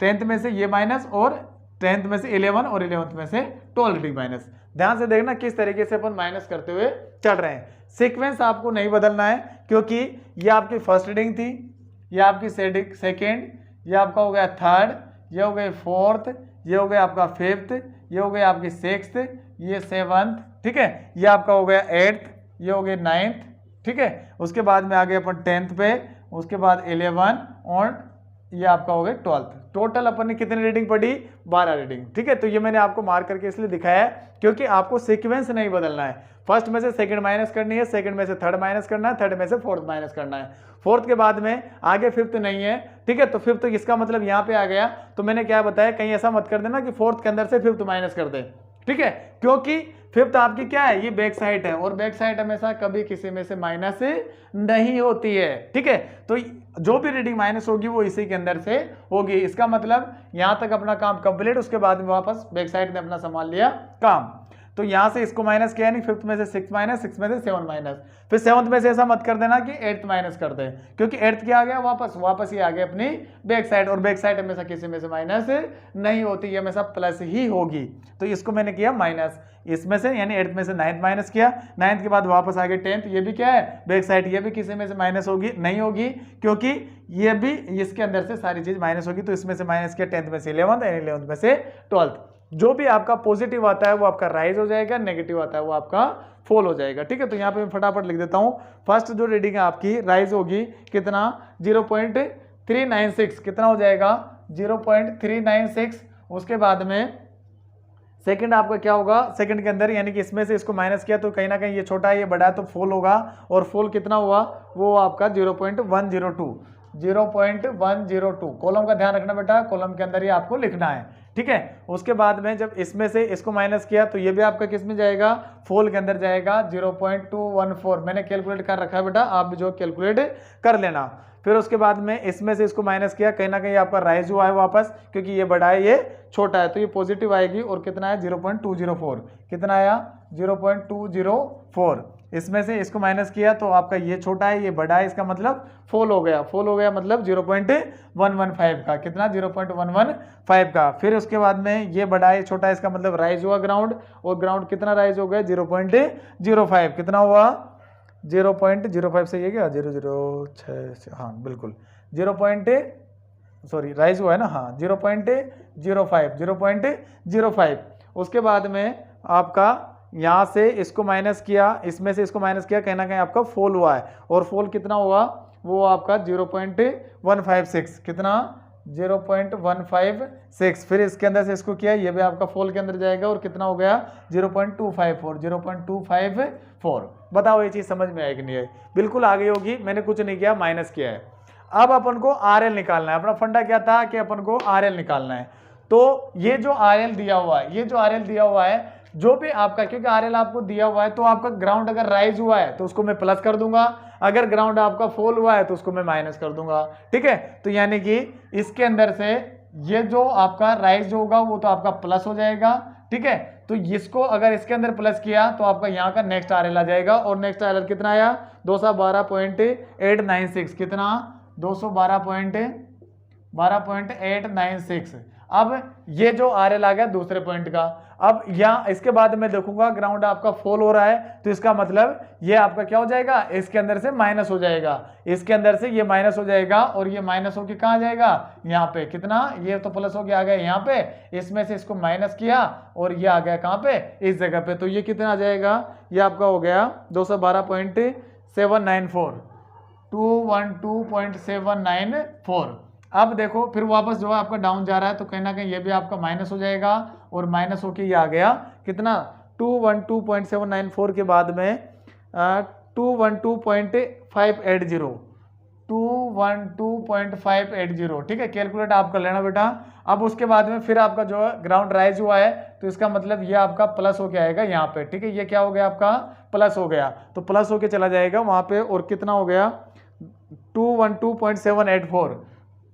टेंथ में से ये माइनस, और टेंथ में से 11 और 11th में से 12 रीडिंग माइनस। ध्यान से देखना किस तरीके से अपन माइनस करते हुए चल रहे हैं। सीक्वेंस आपको नहीं बदलना है, क्योंकि ये आपकी फर्स्ट रीडिंग थी, ये आपकी सेकेंड, ये आपका हो गया थर्ड, ये हो गई फोर्थ, ये हो गया आपका फिफ्थ, ये हो गई आपकी सिक्स्थ, ये सेवंथ, ठीक है, ये आपका हो गया एट्थ, ये हो गई नाइन्थ, ठीक है, उसके बाद में आ गए अपन टेंथ पे, उसके बाद 11 और ये आपका हो गया 12th। टोटल अपन ने कितनी रीडिंग पढ़ी, 12 रीडिंग, ठीक है। तो ये मैंने आपको मार्क करके इसलिए दिखाया है क्योंकि आपको सीक्वेंस नहीं बदलना है। फर्स्ट में से सेकंड माइनस करनी है, सेकंड में से थर्ड माइनस करना है, थर्ड में से फोर्थ माइनस करना है, फोर्थ के बाद में आगे फिफ्थ नहीं है, ठीक है। तो फिफ्थ इसका मतलब यहाँ पे आ गया, तो मैंने क्या बताया, कहीं ऐसा मत कर देना कि फोर्थ के अंदर से फिफ्थ माइनस कर दे, ठीक है, क्योंकि फिफ्थ आपकी क्या है, ये बैक साइड है, और बैक साइड हमेशा कभी किसी में से माइनस नहीं होती है, ठीक है। तो जो भी रीडिंग माइनस होगी वो इसी के अंदर से होगी। इसका मतलब यहां तक अपना काम कंप्लीट, उसके बाद में वापस बैक साइड ने अपना संभाल लिया काम। तो यहाँ से इसको माइनस किया नहीं, 5th में से 6 माइनस, 6 में से 7 माइनस, फिर 7th में से ऐसा मत कर देना कि 8th माइनस कर दे, क्योंकि 8th क्या आ गया वापस ये आ गया अपनी बैक साइड, और बैक साइड हमेशा किसी में से माइनस नहीं होती, ये हमेशा प्लस ही होगी। तो इसको मैंने किया माइनस, इसमें से यानी 8th में से 9th माइनस किया, 9th के बाद वापस आ गए 10th, ये भी क्या है बैक साइड, ये भी किसी में से माइनस होगी नहीं होगी, क्योंकि ये भी इसके अंदर से सारी चीज माइनस होगी, तो इसमें से माइनस किया, 10th में से 11th, 11th में से 12th। जो भी आपका पॉजिटिव आता है वो आपका राइज हो जाएगा, नेगेटिव आता है वो आपका फॉल हो जाएगा। ठीक है, तो यहाँ पे मैं फटाफट लिख देता हूँ। फर्स्ट जो रीडिंग है आपकी राइज होगी कितना 0.396, कितना हो जाएगा 0.396। उसके बाद में सेकंड आपका क्या होगा, सेकंड के अंदर यानी कि इसमें से इसको माइनस किया तो कहीं ना कहीं ये छोटा है ये बड़ा है, तो फॉल होगा, और फॉल कितना हुआ वो आपका 0.102, 0.102। कॉलम का ध्यान रखना बेटा, कॉलम के अंदर ही आपको लिखना है। ठीक है, उसके बाद में जब इसमें से इसको माइनस किया तो ये भी आपका किस में जाएगा, फॉल के अंदर जाएगा 0.214। मैंने कैलकुलेट कर रखा है बेटा, आप भी जो कैलकुलेट कर लेना। फिर उसके बाद में इसमें से इसको माइनस किया, कहीं ना कहीं आपका राइज हुआ है वापस, क्योंकि ये बड़ा है ये छोटा है, तो ये पॉजिटिव आएगी, और कितना है 0.204, कितना आया 0.204। इसमें से इसको माइनस किया तो आपका ये छोटा है ये बड़ा है, इसका मतलब फॉल हो गया, फॉल हो गया मतलब 0.115 का, कितना 0.115 का। फिर उसके बाद में ये बड़ा है छोटा है, इसका मतलब राइज हुआ ग्राउंड, और ग्राउंड कितना राइज हो गया 0.05, कितना हुआ 0.05 से ये क्या 006, हाँ बिल्कुल राइज हुआ है ना, हाँ 0.05। उसके बाद में आपका यहाँ से इसको माइनस किया, इसमें से इसको माइनस किया, कहीं ना कहीं आपका फॉल हुआ है, और फॉल कितना हुआ वो आपका 0.156, कितना 0.156। फिर इसके अंदर से इसको किया, ये भी आपका फॉल के अंदर जाएगा, और कितना हो गया 0.254। बताओ ये चीज समझ में आएगी नहीं है, बिल्कुल आ गई होगी, मैंने कुछ नहीं किया, माइनस किया है। अब अपन को RL निकालना है, अपना फंडा क्या था कि अपन को RL निकालना है। तो ये जो RL दिया हुआ है, ये जो RL दिया हुआ है, जो भी आपका, क्योंकि RL आपको दिया हुआ है, तो आपका ग्राउंड अगर राइज हुआ है तो उसको मैं प्लस कर दूंगा, अगर ग्राउंड आपका फॉल हुआ है तो उसको मैं माइनस कर दूंगा। ठीक है, तो यानी कि इसके अंदर से ये जो आपका राइज होगा वो तो आपका प्लस हो जाएगा। ठीक है, तो इसको अगर इसके अंदर प्लस किया तो आपका यहाँ का नेक्स्ट RL आ जाएगा, और नेक्स्ट RL कितना आया 212.896, कितना 212.896। अब ये जो RL आ गया दूसरे पॉइंट का। अब यहाँ इसके बाद मैं देखूंगा ग्राउंड आपका फॉल हो रहा है, तो इसका मतलब ये आपका क्या हो जाएगा, इसके अंदर से माइनस हो जाएगा, इसके अंदर से ये माइनस हो जाएगा, और ये माइनस होके कहाँ जाएगा यहाँ पे, कितना ये तो प्लस होके आ गया यहाँ पे, इसमें से इसको माइनस किया और ये आ गया कहाँ पे इस जगह पे, तो ये कितना आ जाएगा, ये आपका हो गया 212.794, 212.794। अब देखो फिर वापस जो है आपका डाउन जा रहा है, तो कहीं ना कहीं ये भी आपका माइनस हो जाएगा, और माइनस होके ये आ गया कितना 212.794 के बाद में 212.580, 212.580। ठीक है, कैलकुलेट आप कर लेना बेटा। अब उसके बाद में फिर आपका जो है ग्राउंड राइज हुआ है, तो इसका मतलब ये आपका प्लस होके आएगा यहाँ पे। ठीक है, ये क्या हो गया आपका प्लस हो गया, तो प्लस होके चला जाएगा वहां पे, और कितना हो गया 212.784,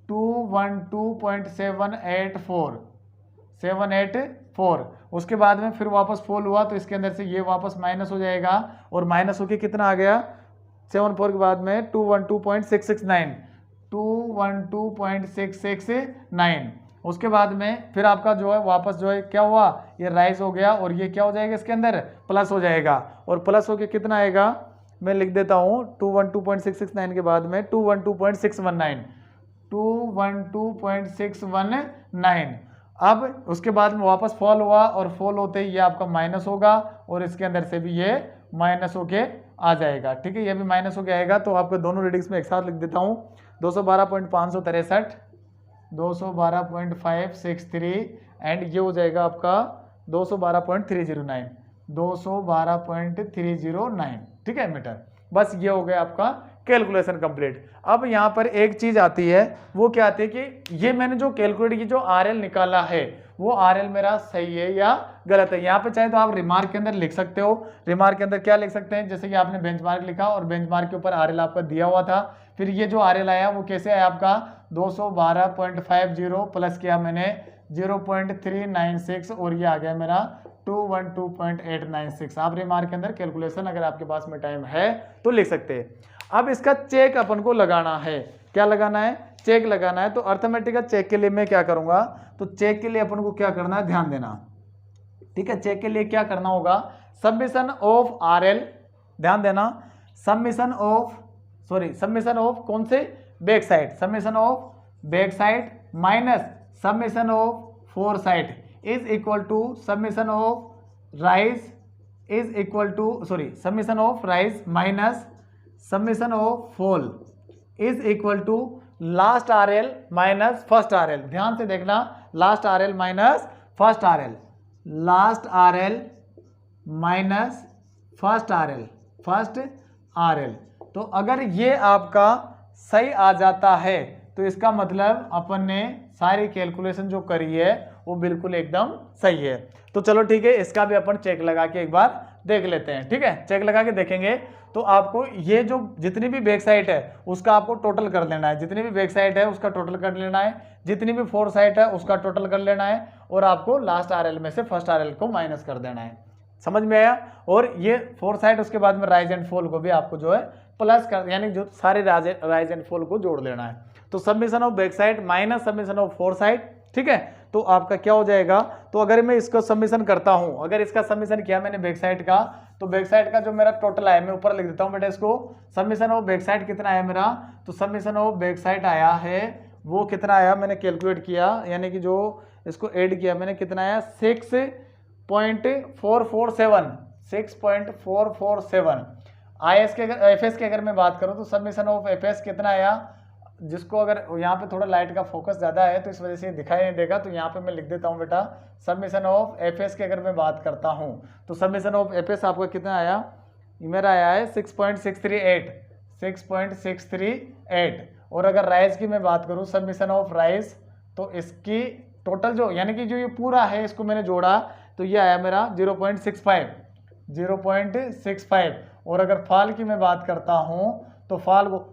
212.784। उसके बाद में फिर वापस फॉल हुआ, तो इसके अंदर से ये वापस माइनस हो जाएगा, और माइनस होके कितना आ गया 74 के बाद में 212.669, 212.669। उसके बाद में फिर आपका जो है वापस जो है क्या हुआ, ये राइज हो गया, और ये क्या हो जाएगा इसके अंदर प्लस हो जाएगा, और प्लस होके कितना आएगा मैं लिख देता हूँ 212.669 के बाद में 212.619, 212.619। अब उसके बाद में वापस फॉल हुआ, और फॉल होते ही ये आपका माइनस होगा, और इसके अंदर से भी ये माइनस होके आ जाएगा। ठीक है, ये भी माइनस होके आएगा, तो आपको दोनों रीडिंग्स में एक साथ लिख देता हूँ 212.563, 212.563, एंड ये हो जाएगा आपका 212.309, 212.309। ठीक है मीटर, बस ये हो गया आपका कैलकुलेशन कंप्लीट। अब यहाँ पर एक चीज आती है, वो क्या आती है कि ये मैंने जो कैलकुलेट की जो RL निकाला है वो RL मेरा सही है या गलत है। यहाँ पे चाहे तो आप रिमार्क के अंदर लिख सकते हो, रिमार्क के अंदर क्या लिख सकते हैं, जैसे कि आपने बेंचमार्क लिखा और बेंचमार्क के ऊपर RL आपका दिया हुआ था, फिर ये जो RL आया वो कैसे आया आपका 212.50 प्लस किया मैंने 0.396 और ये आ गया मेरा 212.896। आप रिमार्क के अंदर कैलकुलेशन अगर आपके पास में टाइम है तो लिख सकते हैं। अब इसका चेक अपन को लगाना है। क्या लगाना है? चेक लगाना है। तो अर्थमेटिकल चेक के लिए मैं क्या करूंगा, तो चेक के लिए अपन को क्या करना है, ध्यान देना। ठीक है, चेक के लिए क्या करना होगा, सबमिशन ऑफ आरएल, ध्यान देना, सबमिशन ऑफ कौन से, back side, submission of back side minus submission of fore side is equal to submission of rise is equal to submission of rise minus submission of fall is equal to last RL minus first RL. ध्यान से देखना, last RL minus first RL, last RL minus first RL. तो अगर ये आपका सही आ जाता है तो इसका मतलब अपन ने सारी कैलकुलेशन जो करी है वो बिल्कुल एकदम सही है। तो चलो ठीक है, इसका भी अपन चेक लगा के एक बार देख लेते हैं। ठीक है, चेक लगा के देखेंगे तो आपको ये जो जितनी भी बैक साइड है उसका आपको टोटल कर लेना है, जितनी भी बैक साइड है उसका टोटल कर लेना है, जितनी भी फोर साइड है उसका टोटल कर लेना है और आपको लास्ट आरएल में से फर्स्ट आरएल को माइनस कर देना है। समझ में आया? और ये फोर साइड उसके बाद में राइज एंड फॉल को भी आपको जो है प्लस कर, यानी जो सारे राइज एंड फॉल को जोड़ लेना है। तो submission of back side minus submission of fore side, ठीक है, तो आपका क्या हो जाएगा, तो अगर मैं इसको सबमिशन करता हूं, अगर इसका सबमिशन किया मैंने बैक साइड का, तो बैक साइड का जो मेरा टोटल आया, मैं ऊपर लिख देता हूं बेटा इसको, सबमिशन ऑफ बैक साइड कितना आया मेरा, तो सबमिशन ऑफ बैक साइड आया है वो कितना आया, मैंने कैलकुलेट किया, यानी कि जो इसको ऐड किया मैंने, कितना आया 6.447 IS के अगर FS की अगर मैं बात करूं तो सबमिशन ऑफ FS कितना आया, जिसको अगर यहाँ पे थोड़ा लाइट का फोकस ज़्यादा है तो इस वजह से दिखाई नहीं देगा, तो यहाँ पे मैं लिख देता हूँ बेटा, सबमिशन ऑफ FS की अगर मैं बात करता हूँ तो सबमिशन ऑफ FS आपका कितना आया, मेरा आया है 6.638। और अगर राइज की मैं बात करूँ, सबमिशन ऑफ राइज, तो इसकी टोटल जो, यानी कि जो ये पूरा है इसको मैंने जोड़ा तो ये आया मेरा 0.65। और अगर फाल की मैं बात करता हूँ तो फाल को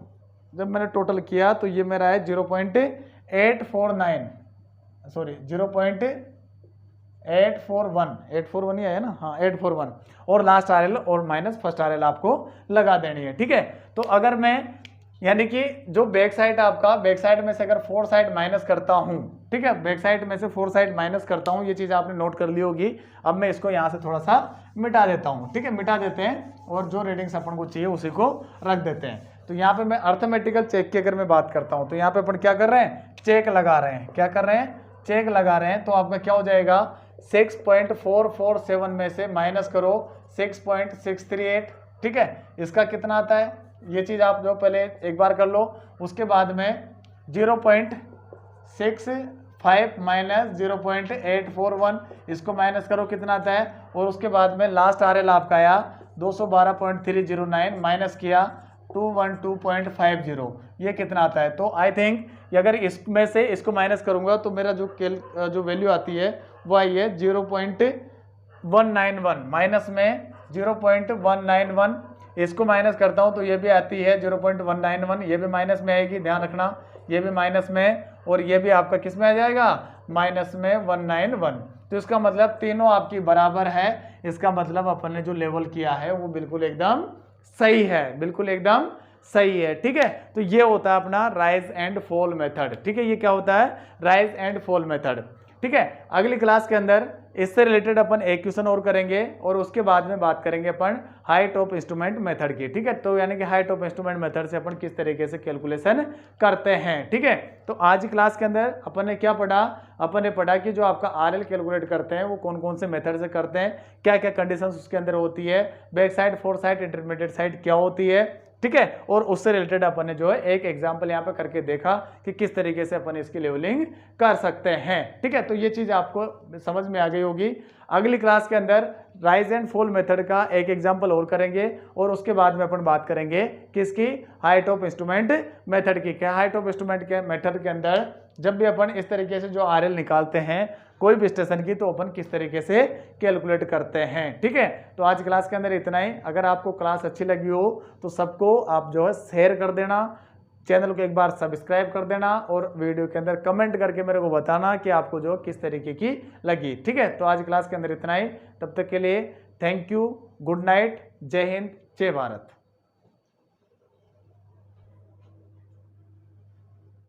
जब मैंने टोटल किया तो ये मेरा है 0.841 ही आया ना, हाँ 841, और लास्ट आरएल और माइनस फर्स्ट आरएल आपको लगा देनी है। ठीक है, तो अगर मैं, यानी कि जो बैक साइड आपका, बैक साइड में से अगर फोर साइड माइनस करता हूं, ठीक है, बैक साइड में से फोर साइड माइनस करता हूं, ये चीज आपने नोट कर ली होगी। अब मैं इसको यहां से थोड़ा सा मिटा देता हूं, ठीक है, मिटा देते हैं और जो रीडिंग्स अपन को चाहिए उसी को रख देते हैं। तो यहाँ पे मैं अर्थमेटिकल चेक की अगर मैं बात करता हूं तो यहाँ पे अपन क्या कर रहे हैं, चेक लगा रहे हैं। क्या कर रहे हैं, चेक लगा रहे हैं। तो आपका क्या हो जाएगा, 6.447 में से माइनस करो 6.638, ठीक है, इसका कितना आता है, ये चीज आप जो पहले एक बार कर लो। उसके बाद में 0.65 माइनस 0.841, इसको माइनस करो कितना आता है, और उसके बाद में लास्ट आरएल आपका आया 212.309 माइनस किया 212.50, ये कितना आता है। तो आई थिंक अगर इसमें से इसको माइनस करूंगा तो मेरा जो वैल्यू आती है वो आई है 0.191, माइनस में 0.191, इसको माइनस करता हूं तो ये भी आती है 0.191, ये भी माइनस में आएगी, ध्यान रखना, ये भी माइनस में, और ये भी आपका किस में आ जाएगा, माइनस में 191। तो इसका मतलब तीनों आपकी बराबर है। इसका मतलब अपन ने जो लेवल किया है वो बिल्कुल एकदम सही है, बिल्कुल एकदम सही है। ठीक है, तो ये होता है अपना राइज एंड फॉल मेथड। ठीक है, ये क्या होता है, राइज एंड फॉल मेथड। ठीक है, अगली क्लास के अंदर इससे रिलेटेड अपन एक क्वेश्चन और करेंगे और उसके बाद में बात करेंगे अपन हाइट ऑफ इंस्ट्रूमेंट मेथड की। ठीक है, तो यानी कि हाइट ऑफ इंस्ट्रूमेंट मेथड से अपन किस तरीके से कैलकुलेशन करते हैं। ठीक है, तो आज की क्लास के अंदर अपन ने क्या पढ़ा, अपन ने पढ़ा कि जो आपका आरएल कैलकुलेट करते हैं वो कौन कौन से मेथड से करते हैं, क्या क्या कंडीशंस उसके अंदर होती है, back side, four side, intermediate side क्या होती है। ठीक है, और उससे रिलेटेड अपन ने जो है एक एग्जांपल यहाँ पे करके देखा कि किस तरीके से अपन इसकी लेवलिंग कर सकते हैं। ठीक है, तो ये चीज आपको समझ में आ गई होगी। अगली क्लास के अंदर राइज एंड फॉल मेथड का एक एग्जांपल और करेंगे और उसके बाद में अपन बात करेंगे किसकी, हाइट ऑफ इंस्ट्रूमेंट मेथड की। क्या हाइट ऑफ इंस्ट्रूमेंट के मेथड के अंदर जब भी अपन इस तरीके से जो आरएल निकालते हैं कोई भी स्टेशन की, तो अपन किस तरीके से कैलकुलेट करते हैं। ठीक है, तो आज क्लास के अंदर इतना ही। अगर आपको क्लास अच्छी लगी हो तो सबको आप जो है शेयर कर देना, चैनल को एक बार सब्सक्राइब कर देना और वीडियो के अंदर कमेंट करके मेरे को बताना कि आपको जो किस तरीके की लगी। ठीक है, तो आज क्लास के अंदर इतना ही। तब तक के लिए थैंक यू, गुड नाइट, जय हिंद, जय भारत।